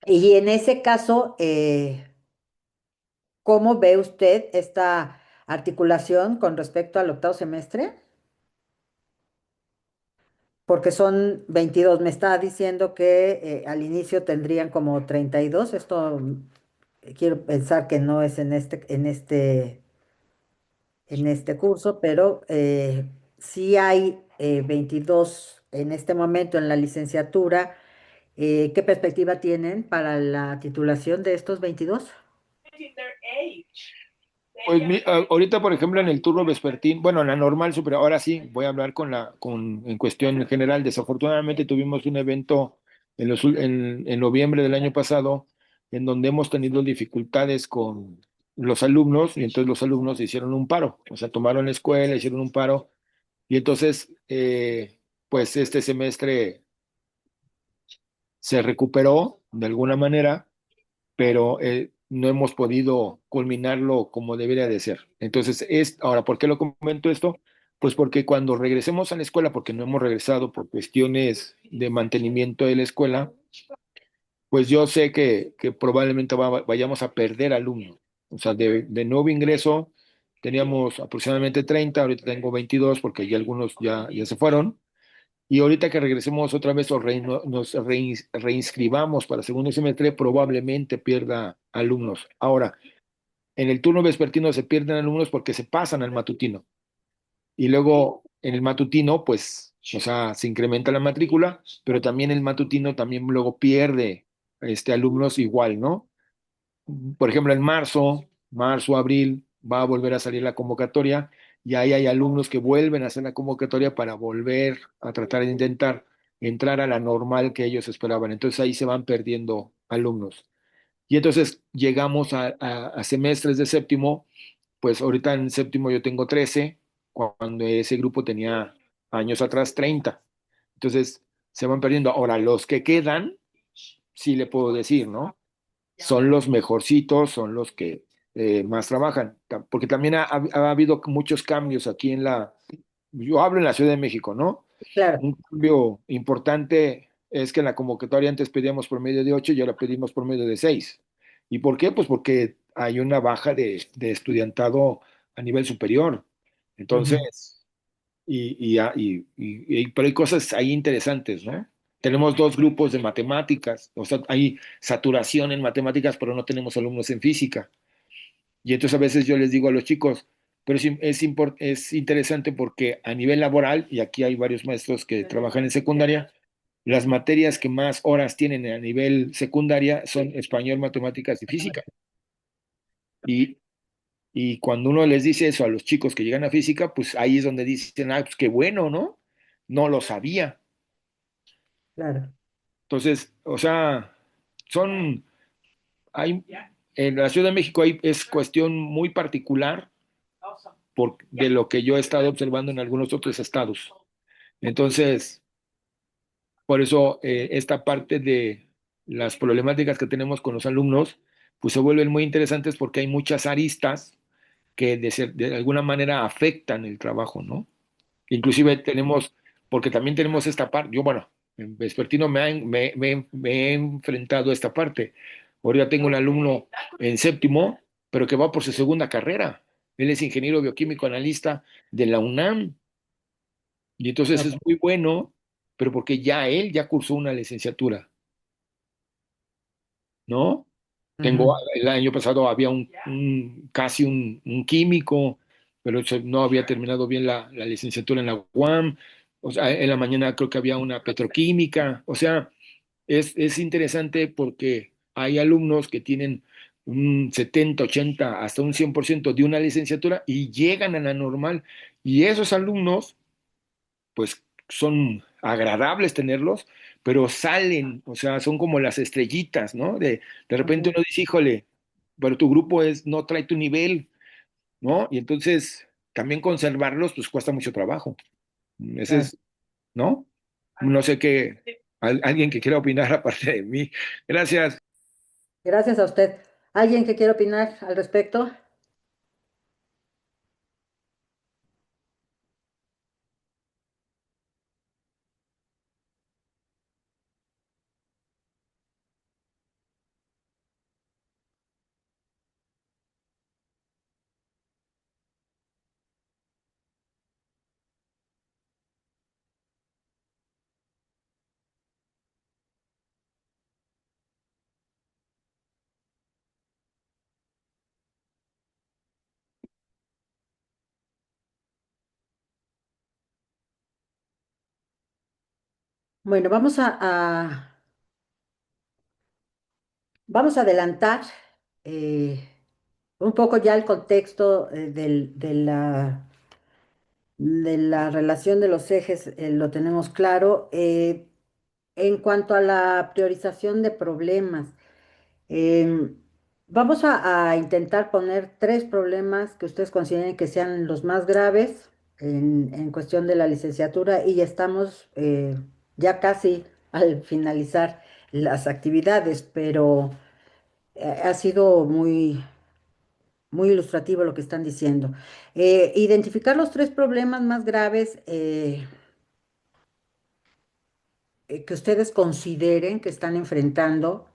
y en ese caso, ¿cómo ve usted esta articulación con respecto al octavo semestre? Porque son 22. Me estaba diciendo que al inicio tendrían como 32. Esto quiero pensar que no es en este curso, pero sí hay 22 en este momento en la licenciatura. ¿Qué perspectiva tienen para la titulación de estos 22? Pues ahorita, por ejemplo, en el turno vespertín, bueno, en la normal superior, ahora sí, voy a hablar en cuestión en general. Desafortunadamente tuvimos un evento en noviembre del año pasado en donde hemos tenido dificultades con los alumnos y entonces los alumnos hicieron un paro, o sea, tomaron la escuela, hicieron un paro y entonces, pues este semestre se recuperó de alguna manera, pero no hemos podido culminarlo como debería de ser. Entonces, ahora, ¿por qué lo comento esto? Pues porque cuando regresemos a la escuela, porque no hemos regresado por cuestiones de mantenimiento de la escuela, pues yo sé que probablemente vayamos a perder alumnos. O sea, de nuevo ingreso teníamos aproximadamente 30, ahorita tengo 22 porque ya algunos ya se fueron. Y ahorita que regresemos otra vez o nos reinscribamos para segundo semestre, probablemente pierda alumnos. Ahora, en el turno vespertino se pierden alumnos porque se pasan al matutino. Y luego en el matutino, pues, o sea, se incrementa la matrícula, pero también el matutino también luego pierde alumnos igual, ¿no? Por ejemplo, en marzo, abril, va a volver a salir la convocatoria y ahí hay alumnos que vuelven a hacer la convocatoria para volver a tratar de intentar entrar a la normal que ellos esperaban. Entonces ahí se van perdiendo alumnos. Y entonces llegamos a semestres de séptimo, pues ahorita en séptimo yo tengo 13, cuando ese grupo tenía años atrás 30. Entonces se van perdiendo. Ahora, los que quedan, sí le puedo decir, ¿no? Son los mejorcitos, son los que más trabajan, porque también ha habido muchos cambios aquí yo hablo en la Ciudad de México, ¿no? Claro. Un cambio importante es que en la convocatoria antes pedíamos por medio de 8 y ahora pedimos por medio de 6. ¿Y por qué? Pues porque hay una baja de estudiantado a nivel superior. Ujú. Entonces, pero hay cosas ahí interesantes, ¿no? Tenemos dos grupos de matemáticas, o sea, hay saturación en matemáticas, pero no tenemos alumnos en física. Y entonces a veces yo les digo a los chicos, pero es interesante porque a nivel laboral, y aquí hay varios maestros que trabajan en secundaria, las materias que más horas tienen a nivel secundaria son español, matemáticas y física. Y, y cuando uno les dice eso a los chicos que llegan a física, pues ahí es donde dicen, ah, pues qué bueno, ¿no? No lo sabía. Claro. Entonces, o sea, son, hay, en la Ciudad de México es cuestión muy particular de lo que yo he estado observando en algunos otros estados. Entonces, por eso esta parte de las problemáticas que tenemos con los alumnos, pues se vuelven muy interesantes porque hay muchas aristas que de alguna manera afectan el trabajo, ¿no? Inclusive tenemos, porque también tenemos esta parte, yo bueno, en vespertino me he enfrentado a esta parte. Ahora ya tengo un alumno en séptimo, pero que va por su segunda carrera. Él es ingeniero bioquímico analista de la UNAM. Y entonces es Ok. muy bueno, pero porque ya él ya cursó una licenciatura, ¿no? Ujú. El año pasado había casi un químico, pero no había terminado bien la licenciatura en la UAM. O sea, en la mañana creo que había una petroquímica. O sea, es interesante porque hay alumnos que tienen un 70, 80, hasta un 100% de una licenciatura y llegan a la normal. Y esos alumnos pues son agradables tenerlos, pero salen, o sea, son como las estrellitas, ¿no? De repente Ujú. uno dice, híjole, pero tu grupo no trae tu nivel, ¿no? Y entonces también conservarlos, pues cuesta mucho trabajo. Ese Claro. es, ¿no? No sé qué, alguien que quiera opinar aparte de mí. Gracias. Gracias a usted. ¿Alguien que quiera opinar al respecto? Bueno, vamos a adelantar eh, un poco ya el contexto de la relación de los ejes, lo tenemos claro. En cuanto a la priorización de problemas, em, vamos a intentar poner tres problemas que ustedes consideren que sean los más graves en cuestión de la licenciatura y ya estamos ya casi al finalizar las actividades, pero ha sido muy ilustrativo lo que están diciendo. Identificar los tres problemas más graves que ustedes consideren que están enfrentando.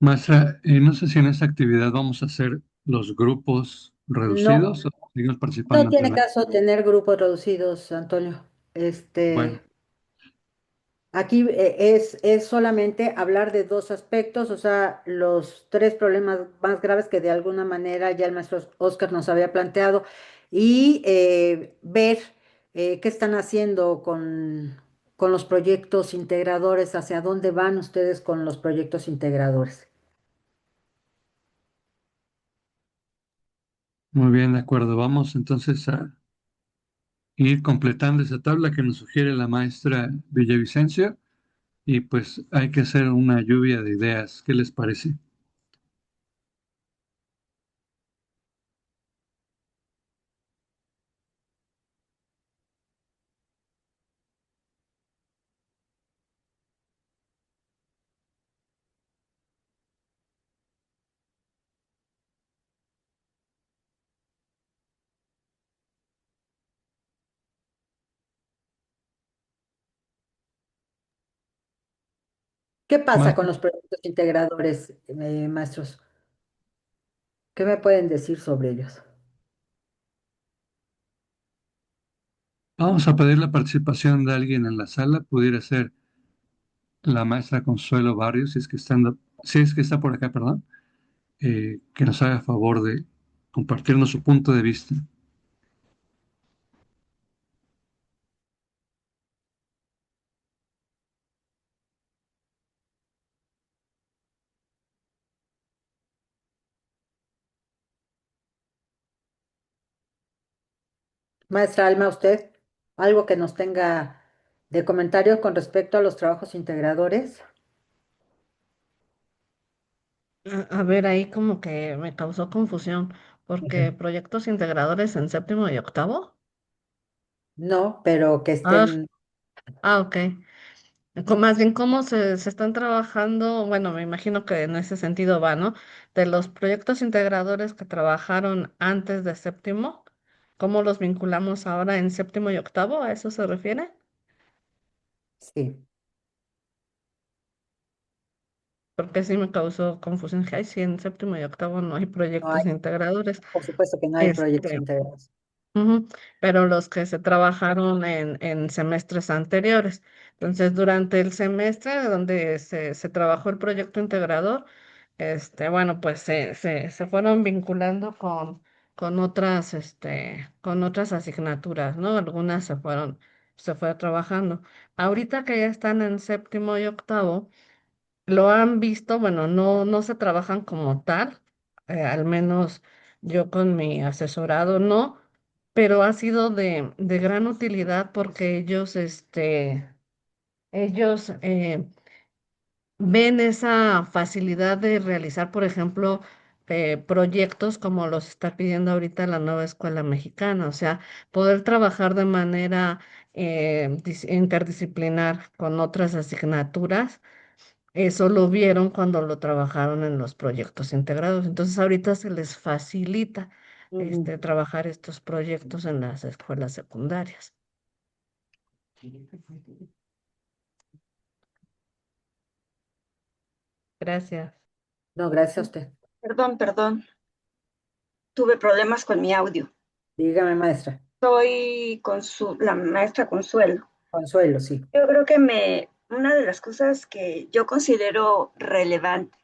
Maestra, no sé si en esta actividad vamos a hacer los grupos No, reducidos o seguimos no participando entre tiene la... caso tener grupos reducidos, Antonio. Bueno, Aquí es solamente hablar de dos aspectos, o sea, los tres problemas más graves que de alguna manera ya el maestro Oscar nos había planteado y ver qué están haciendo con los proyectos integradores? ¿Hacia dónde van ustedes con los proyectos integradores? Muy bien, de acuerdo. Vamos entonces a ir completando esa tabla que nos sugiere la maestra Villavicencio y pues hay que hacer una lluvia de ideas. ¿Qué les parece? ¿Qué pasa Más, con los proyectos integradores, maestros? ¿Qué me pueden decir sobre ellos? vamos a pedir la participación de alguien en la sala. Pudiera ser la maestra Consuelo Barrios, si es que está por acá, perdón, que nos haga favor de compartirnos su punto de vista. Maestra Alma, ¿usted algo que nos tenga de comentario con respecto a los trabajos integradores? A ver, ahí como que me causó confusión, porque proyectos integradores en séptimo y octavo. No, pero que Ah, estén, ok. Más bien, ¿cómo se están trabajando? Bueno, me imagino que en ese sentido va, ¿no? De los proyectos integradores que trabajaron antes de séptimo, ¿cómo los vinculamos ahora en séptimo y octavo? ¿A eso se refiere? sí, Porque sí me causó confusión. Ay, sí, en séptimo y octavo no hay no hay, proyectos integradores. por supuesto que no hay proyectos Este, integrados. Ujú. Pero los que se trabajaron en semestres anteriores. Entonces, durante el semestre donde se trabajó el proyecto integrador, bueno, pues se fueron vinculando con otras asignaturas, ¿no? Algunas se fue trabajando. Ahorita que ya están en séptimo y octavo, lo han visto, bueno, no se trabajan como tal, al menos yo con mi asesorado no, pero ha sido de gran utilidad porque ellos ven esa facilidad de realizar, por ejemplo, proyectos como los está pidiendo ahorita la nueva escuela mexicana, o sea, poder trabajar de manera interdisciplinar con otras asignaturas. Eso lo vieron cuando lo trabajaron en los proyectos integrados. Entonces ahorita se les facilita Ujú. trabajar estos proyectos en las escuelas secundarias. Gracias. No, gracias a usted. Perdón, tuve problemas con mi audio. Dígame, maestra. Soy la maestra Consuelo. Consuelo, sí. Yo creo que una de las cosas que yo considero relevante,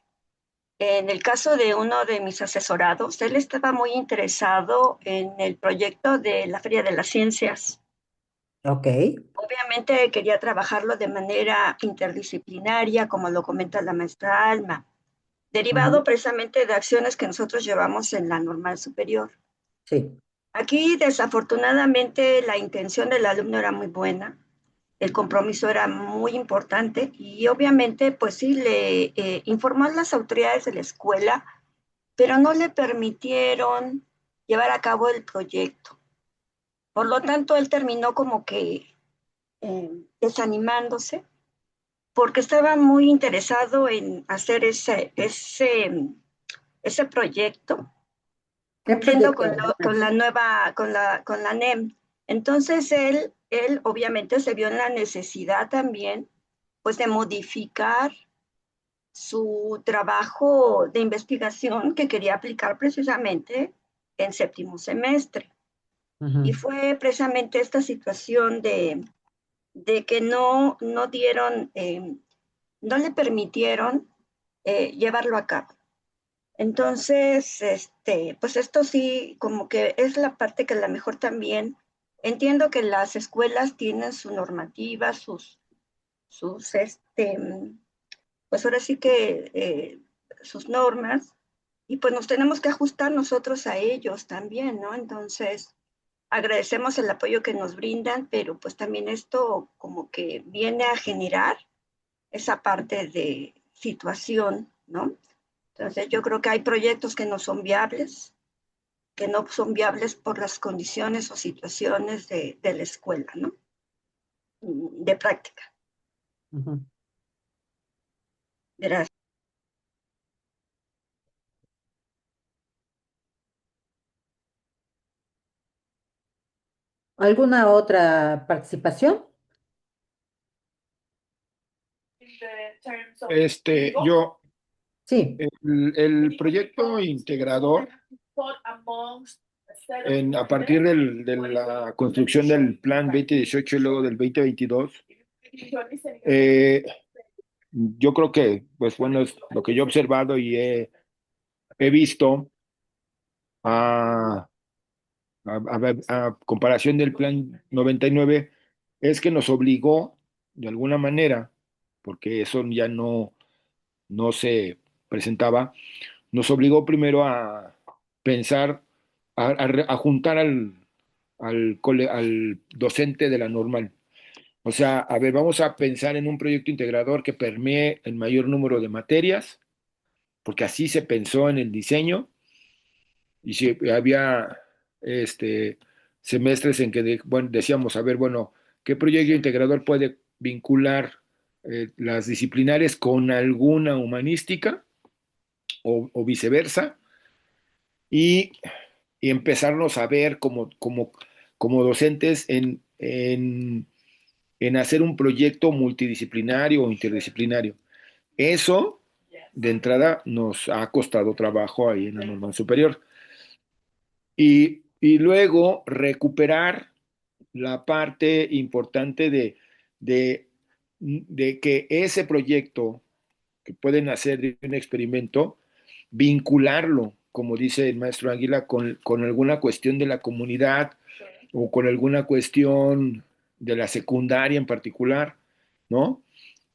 en el caso de uno de mis asesorados, él estaba muy interesado en el proyecto de la Feria de las Ciencias. Ok. Obviamente quería trabajarlo de manera interdisciplinaria, como lo comenta la maestra Alma, Ujú. derivado precisamente de acciones que nosotros llevamos en la normal superior. Sí. Aquí, desafortunadamente, la intención del alumno era muy buena, el compromiso era muy importante y obviamente, pues sí, le informó a las autoridades de la escuela, pero no le permitieron llevar a cabo el proyecto. Por lo tanto, él terminó como que desanimándose porque estaba muy interesado en hacer ese proyecto ¿Qué cumpliendo proyecto era? con la nueva, con la NEM. Entonces él obviamente se vio en la necesidad también, pues de modificar su trabajo de investigación que quería aplicar precisamente en séptimo semestre. Y Ujú. fue precisamente esta situación de que no dieron, no le permitieron llevarlo a cabo. Entonces, pues esto sí, como que es la parte que a lo mejor también entiendo que las escuelas tienen su normativa, sus, pues ahora sí que sus normas, y pues nos tenemos que ajustar nosotros a ellos también, ¿no? Entonces, agradecemos el apoyo que nos brindan, pero pues también esto como que viene a generar esa parte de situación, ¿no? Entonces, yo creo que hay proyectos que no son viables por las condiciones o situaciones de la escuela, ¿no? De práctica. Ujú. Gracias. ¿Alguna otra participación? Yo, Sí. el proyecto integrador, a partir de la construcción del plan 2018 y luego del 2022, yo creo que, pues bueno, es lo que yo he observado y he visto a, a comparación del plan 99, es que nos obligó, de alguna manera, porque eso ya no se presentaba, nos obligó primero a pensar, a juntar al docente de la normal. O sea, a ver, vamos a pensar en un proyecto integrador que permee el mayor número de materias, porque así se pensó en el diseño, y si había semestres en que bueno, decíamos, a ver, bueno, ¿qué proyecto integrador puede vincular las disciplinares con alguna humanística o viceversa? Y, y empezarnos a ver como docentes en hacer un proyecto multidisciplinario o interdisciplinario. Eso, de entrada, nos ha costado trabajo ahí en la normal superior. Y luego recuperar la parte importante de, de que ese proyecto que pueden hacer de un experimento, vincularlo, como dice el maestro Águila, con alguna cuestión de la comunidad o con alguna cuestión de la secundaria en particular, ¿no?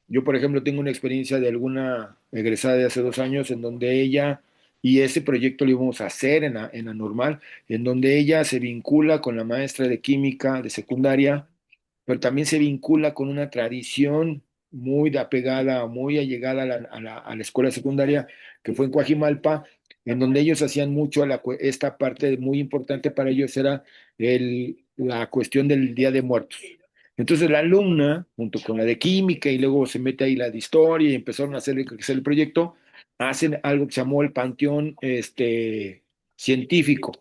Yo, por ejemplo, tengo una experiencia de alguna egresada de hace 2 años en donde ella, y ese proyecto lo íbamos a hacer en la normal, en donde ella se vincula con la maestra de química de secundaria, pero también se vincula con una tradición muy apegada, muy allegada a la escuela secundaria, que fue en Coajimalpa, en donde ellos hacían mucho esta parte muy importante para ellos era la cuestión del Día de Muertos. Entonces la alumna, junto con la de química, y luego se mete ahí la de historia, y empezaron a hacer el proyecto, hacen algo que se llamó el panteón científico.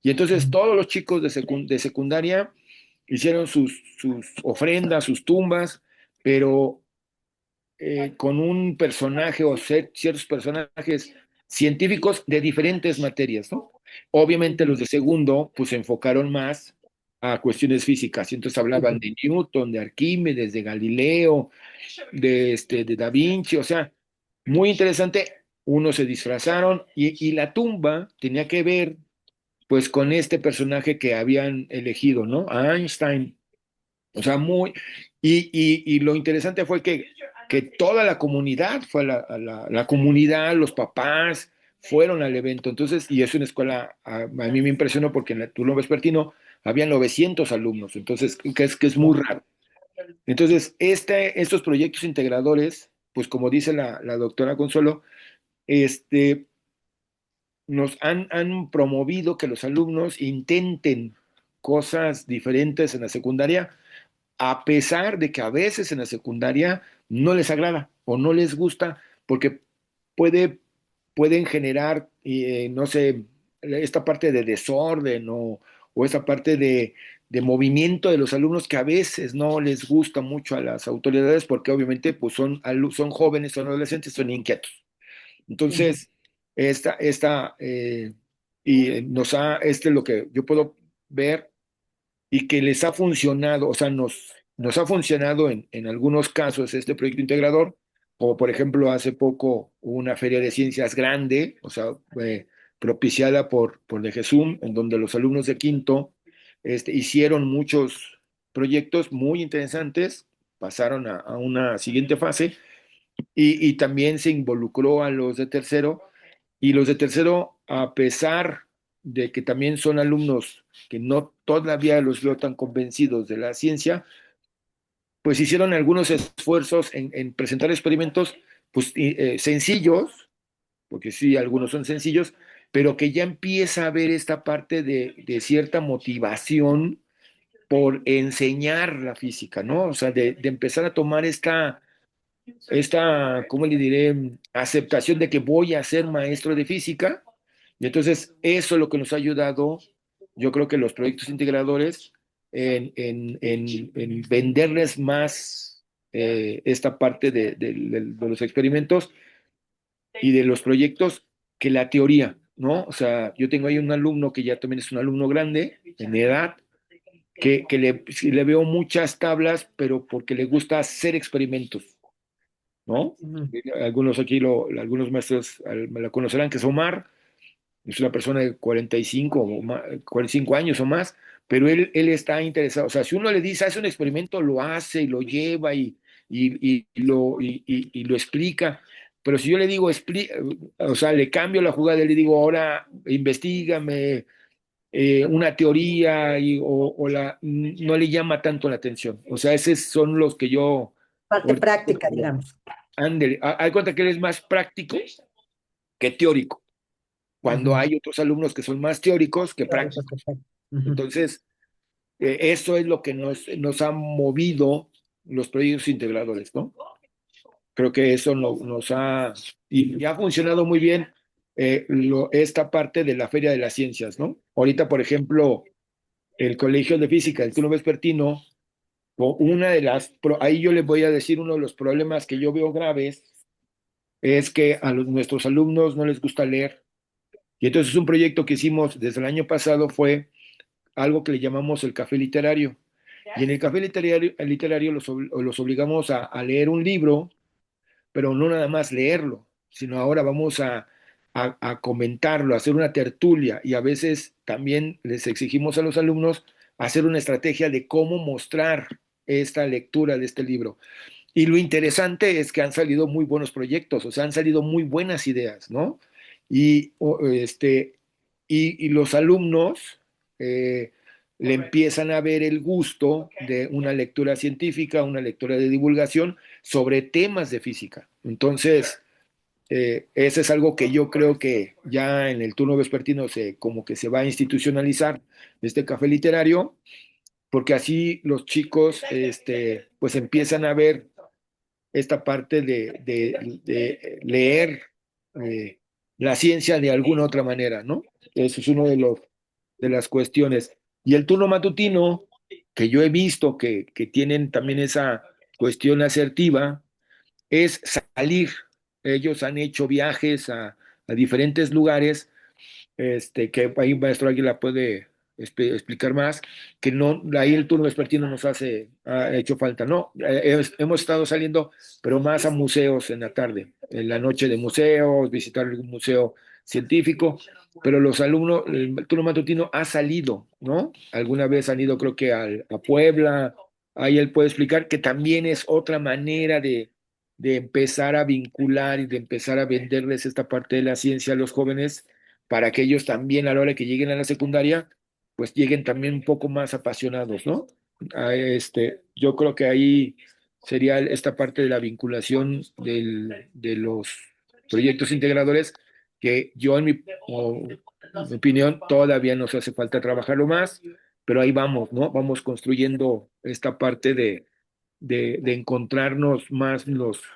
Y entonces todos los chicos de secundaria hicieron sus ofrendas, sus tumbas, pero con un personaje o ciertos personajes científicos de diferentes materias, ¿no? Obviamente los de segundo, pues se enfocaron más a cuestiones físicas, y entonces hablaban de Newton, de Arquímedes, de Galileo, de Da Vinci, o sea, muy interesante. Unos se disfrazaron y la tumba tenía que ver, pues, con este personaje que habían elegido, ¿no? A Einstein. O sea, y lo interesante fue que toda la comunidad fue la comunidad, los papás fueron al evento. Entonces, y es una escuela, mí me impresionó porque en la Tulum Vespertino habían 900 alumnos, entonces, que es muy raro. Entonces, estos proyectos integradores, pues como dice la doctora Consuelo, este, nos han promovido que los alumnos intenten cosas diferentes en la secundaria, a pesar de que a veces en la secundaria no les agrada o no les gusta, porque puede, pueden generar, no sé, esta parte de desorden o esta parte de movimiento de los alumnos que a veces no les gusta mucho a las autoridades, porque obviamente pues son jóvenes, son adolescentes, son inquietos. Sí. Entonces, este es lo que yo puedo ver y que les ha funcionado, o sea, nos ha funcionado en algunos casos este proyecto integrador, como por ejemplo hace poco hubo una feria de ciencias grande, o sea, propiciada por de Jesús, en donde los alumnos de quinto hicieron muchos proyectos muy interesantes pasaron a una siguiente fase y también se involucró a los de tercero y los de tercero, a pesar de que también son alumnos que no todavía los veo tan convencidos de la ciencia, pues hicieron algunos esfuerzos en presentar experimentos pues, sencillos, porque sí, algunos son sencillos, pero que ya empieza a haber esta parte de cierta motivación por enseñar la física, ¿no? O sea, de empezar a tomar ¿cómo le diré? Aceptación de que voy a ser maestro de física. Y entonces eso es lo que nos ha ayudado, yo creo que los proyectos integradores, en venderles más esta parte de los experimentos y de los proyectos que la teoría, ¿no? O sea, yo tengo ahí un alumno que ya también es un alumno grande, en edad, que sí le veo muchas tablas, pero porque le gusta hacer experimentos, ¿no? Ujú. Algunos algunos maestros me la conocerán, que es Omar, es una persona de 45, 45 años o más, pero él está interesado. O sea, si uno le dice, hace un experimento, lo hace y lo lleva y lo explica. Pero si yo le digo, o sea, le cambio la jugada y le digo, ahora investigame una teoría no le llama tanto la atención. O sea, esos son los que yo... Parte práctica, digamos. Ándele, hay cuenta que eres más práctico que teórico, cuando Ujú. hay otros alumnos que son más teóricos que Teórico, prácticos. perfecto. Ujú. Entonces, eso es lo que nos ha movido los proyectos integradores, ¿no? Creo que eso nos ha, y ha funcionado muy bien esta parte de la Feria de las Ciencias, ¿no? Ahorita, por ejemplo, el Colegio de Física del Turno Vespertino, ahí yo les voy a decir uno de los problemas que yo veo graves, es que nuestros alumnos no les gusta leer. Y entonces un proyecto que hicimos desde el año pasado fue algo que le llamamos el café literario. Y en el café literario los obligamos a leer un libro, pero no nada más leerlo, sino ahora vamos a comentarlo, a hacer una tertulia y a veces también les exigimos a los alumnos hacer una estrategia de cómo mostrar esta lectura de este libro. Y lo interesante es que han salido muy buenos proyectos, o sea, han salido muy buenas ideas, ¿no? Y, y los alumnos eh, le empiezan a ver el gusto de una lectura científica, una lectura de divulgación sobre temas de física. Entonces, ese es algo que yo creo que ya en el turno vespertino como que se va a institucionalizar este café literario, porque así los chicos pues empiezan a ver esta parte de leer eh, la ciencia de alguna otra manera, ¿no? Eso es uno de las cuestiones. Y el turno matutino, que yo he visto que tienen también esa cuestión asertiva, es salir. Ellos han hecho viajes a diferentes lugares que ahí maestro Águila puede explicar más, que no, ahí el turno vespertino ha hecho falta, no, hemos estado saliendo, pero más a museos en la tarde, en la noche de museos, visitar algún museo científico, pero los alumnos, el turno matutino ha salido, ¿no? Alguna vez han ido, creo que a Puebla, ahí él puede explicar que también es otra manera de empezar a vincular y de empezar a venderles esta parte de la ciencia a los jóvenes para que ellos también a la hora que lleguen a la secundaria, pues lleguen también un poco más apasionados, ¿no? Yo creo que ahí sería esta parte de la vinculación de los proyectos integradores que yo mi opinión todavía nos hace falta trabajarlo más, pero ahí vamos, ¿no? Vamos construyendo esta parte de encontrarnos más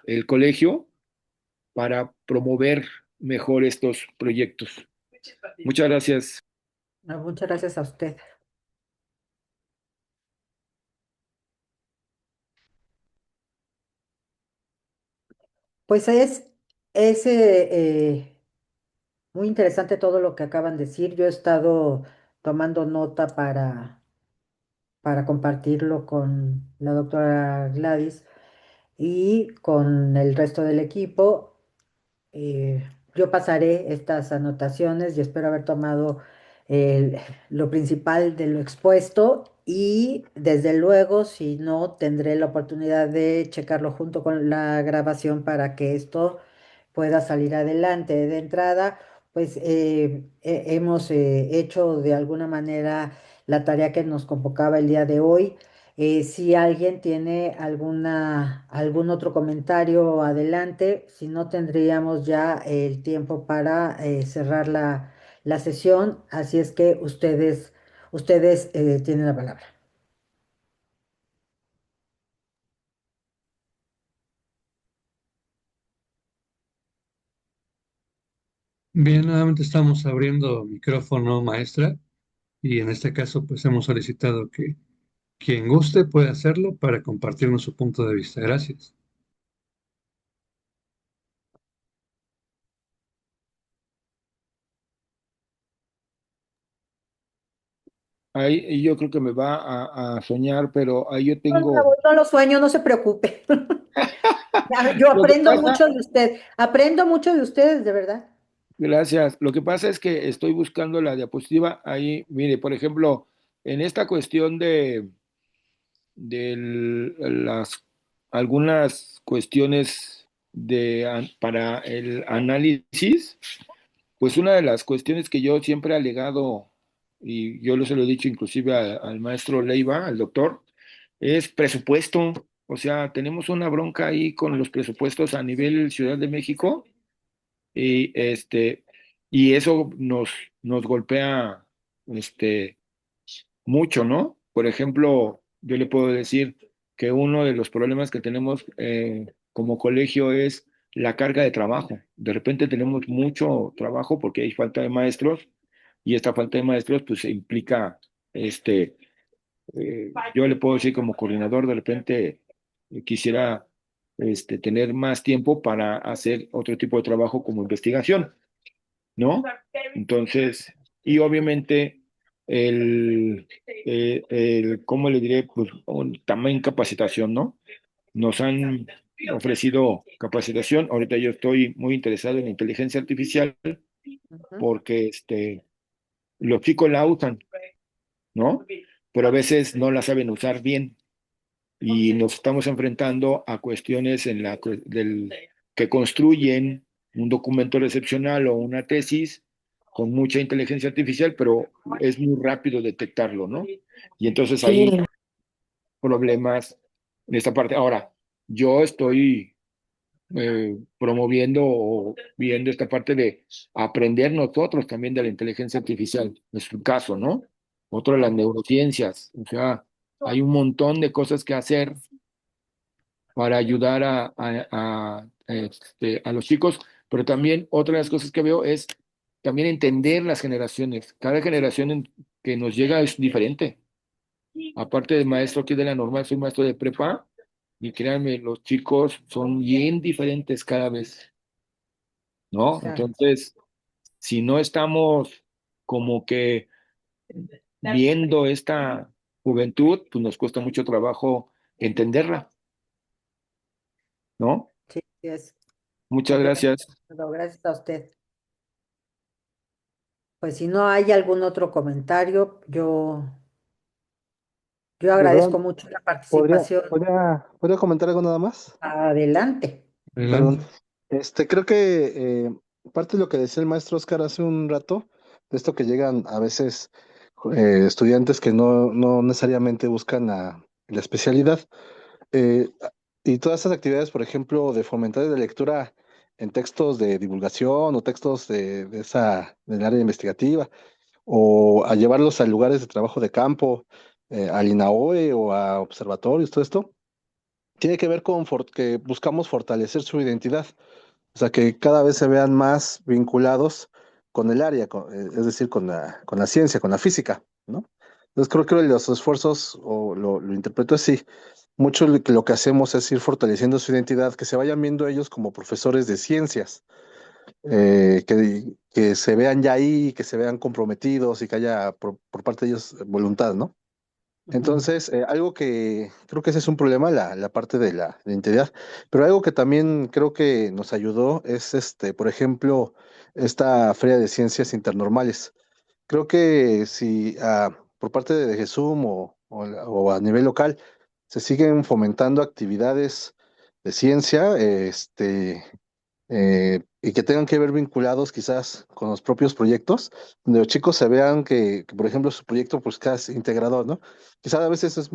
el colegio para promover mejor estos proyectos. Muchas gracias. Ah, muchas gracias a usted. Pues es muy interesante todo lo que acaban de decir. Yo he estado tomando nota para compartirlo con la doctora Gladys y con el resto del equipo. Yo pasaré estas anotaciones y espero haber tomado el- lo principal de lo expuesto y desde luego, si no, tendré la oportunidad de checarlo junto con la grabación para que esto pueda salir adelante. De entrada, pues hemos hecho de alguna manera la tarea que nos convocaba el día de hoy. Si alguien tiene algún otro comentario, adelante. Si no, tendríamos ya el tiempo para cerrar la sesión. Así es que ustedes tienen la palabra. Bien, nuevamente estamos abriendo micrófono, maestra, y en este caso pues hemos solicitado que quien guste puede hacerlo para compartirnos su punto de vista. Gracias. Ahí yo creo que me va a soñar, pero ahí yo No, tengo... no lo sueño, no se preocupe. Yo Lo que aprendo pasa, mucho de usted, aprendo mucho de ustedes, de verdad. gracias. Lo que pasa es que estoy buscando la diapositiva ahí. Mire, por ejemplo, en esta cuestión de las algunas cuestiones para el análisis, pues una de las cuestiones que yo siempre he alegado, y yo se lo he dicho inclusive al maestro Leiva, al doctor, es presupuesto. O sea, tenemos una bronca ahí con los presupuestos a nivel Ciudad de México y y eso nos golpea este mucho, ¿no? Por ejemplo, yo le puedo decir que uno de los problemas que tenemos como colegio es la carga de trabajo. De repente tenemos mucho trabajo porque hay falta de maestros y esta falta de maestros pues implica, yo le puedo decir como coordinador, de repente quisiera tener más tiempo para hacer otro tipo de trabajo como investigación, ¿no? Entonces, y obviamente ¿cómo le diré? Pues también capacitación, ¿no? Nos han ofrecido capacitación. Ahorita yo estoy muy interesado en la inteligencia artificial Ujú. porque los chicos la usan, ¿no? Pero a veces no la saben usar bien y nos estamos enfrentando a cuestiones que construyen un documento recepcional o una tesis con mucha inteligencia artificial, pero es muy rápido detectarlo, ¿no? Y entonces hay Sí, problemas en esta parte. Ahora, yo estoy promoviendo o viendo esta parte de aprender nosotros también de la inteligencia artificial, en su caso, ¿no? Otro de las neurociencias, o sea, hay un montón de cosas que hacer para ayudar a los chicos, pero también otra de las cosas que veo es también entender las generaciones. Cada generación que nos llega es diferente. Aparte de maestro aquí de la normal, soy maestro de prepa y créanme, los chicos son bien diferentes cada vez, ¿no? claro. Entonces, si no estamos como que viendo esta juventud, pues nos cuesta mucho trabajo entenderla, ¿no? Sí, sí es Muchas completamente gracias. de acuerdo. Gracias a usted. Pues si no hay algún otro comentario, yo agradezco Perdón, mucho la ¿podría, participación. podría, podría comentar algo nada más? Adelante. Perdón. Adelante. Creo que parte de lo que decía el maestro Oscar hace un rato, de esto que llegan a veces estudiantes que no necesariamente buscan la especialidad, eh, y todas esas actividades, por ejemplo, de fomentar la lectura en textos de divulgación o textos del área investigativa, o a llevarlos a lugares de trabajo de campo, al INAOE o a observatorios, todo esto, tiene que ver con que buscamos fortalecer su identidad. O sea, que cada vez se vean más vinculados con el área, es decir, con la ciencia, con la física, ¿no? Entonces creo que los esfuerzos, o lo interpreto así, mucho lo que hacemos es ir fortaleciendo su identidad, que se vayan viendo ellos como profesores de ciencias, que se vean ya ahí, que se vean comprometidos y que haya por parte de ellos voluntad, ¿no? Ujú. Entonces, algo que creo que ese es un problema, la parte de la identidad, pero algo que también creo que nos ayudó es, por ejemplo, esta Feria de Ciencias Internormales, Creo que si por parte de Gesum o a nivel local se siguen fomentando actividades de ciencia, y que tengan que ver vinculados quizás con los propios proyectos, donde los chicos se vean que, por ejemplo, su proyecto pues casi integrador, ¿no? Quizás a veces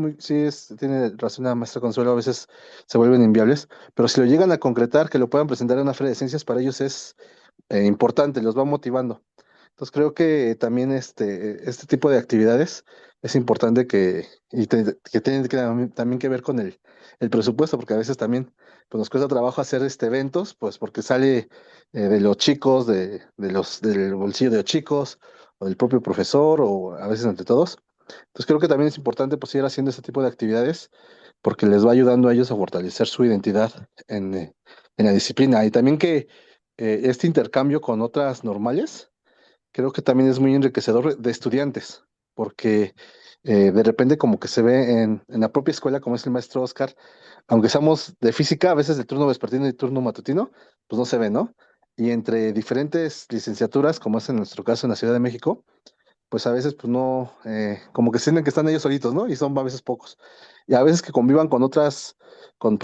tiene razón la maestra Consuelo, a veces se vuelven inviables, pero si lo llegan a concretar, que lo puedan presentar en una feria de ciencias, para ellos es importante, los va motivando. Entonces creo que también este tipo de actividades es importante que tienen también que ver con el presupuesto, porque a veces también pues, nos cuesta trabajo hacer eventos, pues porque sale de los chicos, del bolsillo de los chicos, o del propio profesor, o a veces entre todos. Entonces creo que también es importante pues ir haciendo este tipo de actividades, porque les va ayudando a ellos a fortalecer su identidad en la disciplina. Y también que este intercambio con otras normales creo que también es muy enriquecedor de estudiantes, porque de repente como que se ve en la propia escuela, como es el maestro Oscar, aunque seamos de física, a veces el turno vespertino y turno matutino, pues no se ve, ¿no? Y entre diferentes licenciaturas, como es en nuestro caso en la Ciudad de México, pues a veces pues no, como que sienten que están ellos solitos, ¿no? Y son a veces pocos. Y a veces que convivan con otras, con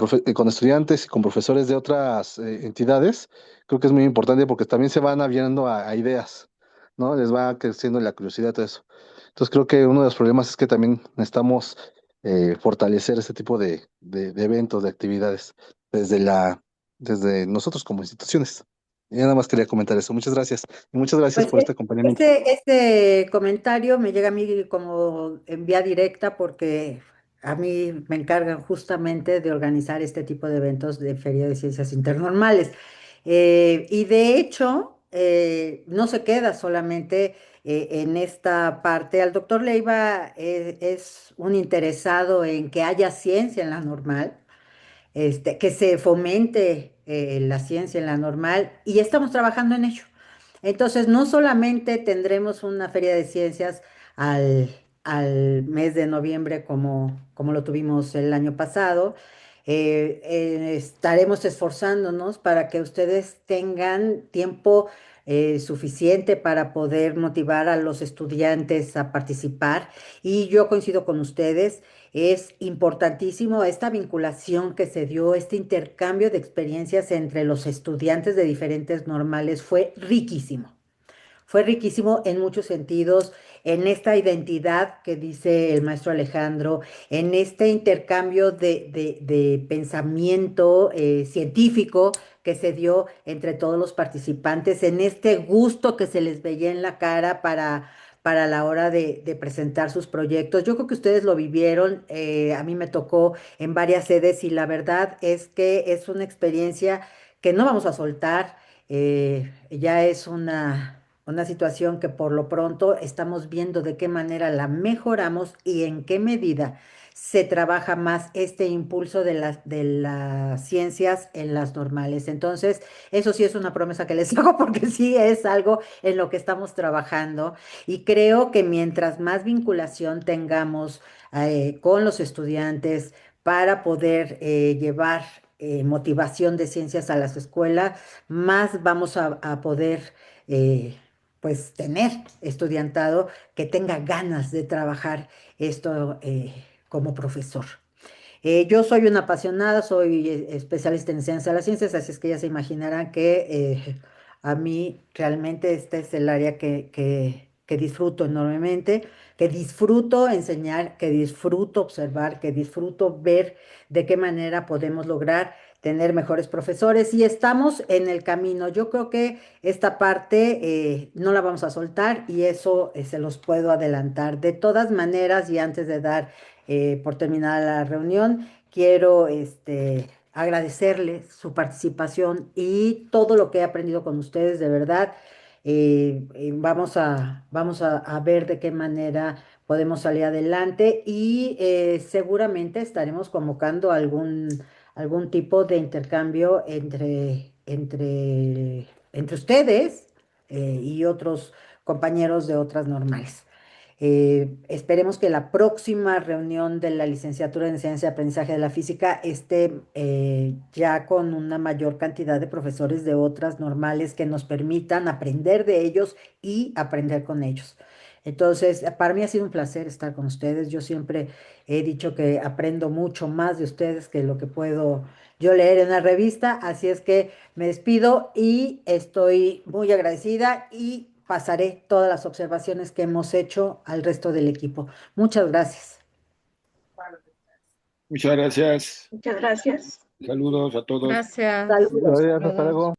estudiantes y con profesores de otras entidades, creo que es muy importante porque también se van abriendo a ideas, ¿no? Les va creciendo la curiosidad, todo eso. Entonces creo que uno de los problemas es que también necesitamos fortalecer este tipo de eventos, de actividades, desde desde nosotros como instituciones. Y nada más quería comentar eso. Muchas gracias. Y muchas gracias Pues por este acompañamiento. este comentario me llega a mí como en vía directa porque a mí me encargan justamente de organizar este tipo de eventos de Feria de Ciencias Internormales. Y de hecho, no se queda solamente en esta parte. Al doctor Leiva es un interesado en que haya ciencia en la normal, que se fomente la ciencia en la normal y estamos trabajando en ello. Entonces, no solamente tendremos una feria de ciencias al, al mes de noviembre como lo tuvimos el año pasado, estaremos esforzándonos para que ustedes tengan tiempo suficiente para poder motivar a los estudiantes a participar. Y yo coincido con ustedes. Es importantísimo esta vinculación que se dio, este intercambio de experiencias entre los estudiantes de diferentes normales fue riquísimo. Fue riquísimo en muchos sentidos, en esta identidad que dice el maestro Alejandro, en este intercambio de pensamiento científico que se dio entre todos los participantes, en este gusto que se les veía en la cara para la hora de presentar sus proyectos. Yo creo que ustedes lo vivieron, a mí me tocó en varias sedes y la verdad es que es una experiencia que no vamos a soltar. Ya es una situación que por lo pronto estamos viendo de qué manera la mejoramos y en qué medida se trabaja más este impulso de las ciencias en las normales. Entonces, eso sí es una promesa que les hago porque sí es algo en lo que estamos trabajando y creo que mientras más vinculación tengamos con los estudiantes para poder llevar motivación de ciencias a las escuelas, más vamos a poder pues tener estudiantado que tenga ganas de trabajar esto como profesor. Yo soy una apasionada, soy especialista en ciencia de las ciencias, así es que ya se imaginarán que a mí realmente este es el área que disfruto enormemente, que disfruto enseñar, que disfruto observar, que disfruto ver de qué manera podemos lograr tener mejores profesores y estamos en el camino. Yo creo que esta parte no la vamos a soltar y eso se los puedo adelantar. De todas maneras, y antes de dar por terminada la reunión. Quiero agradecerles su participación y todo lo que he aprendido con ustedes, de verdad. Vamos a ver de qué manera podemos salir adelante y seguramente estaremos convocando algún tipo de intercambio entre ustedes y otros compañeros de otras normales. Esperemos que la próxima reunión de la licenciatura en Ciencia y Aprendizaje de la Física esté ya con una mayor cantidad de profesores de otras normales que nos permitan aprender de ellos y aprender con ellos. Entonces, para mí ha sido un placer estar con ustedes. Yo siempre he dicho que aprendo mucho más de ustedes que lo que puedo yo leer en la revista, así es que me despido y estoy muy agradecida y pasaré todas las observaciones que hemos hecho al resto del equipo. Muchas gracias. Muchas gracias. Muchas gracias. Saludos a todos. Gracias. Saludos. Gracias, hasta Saludos. luego.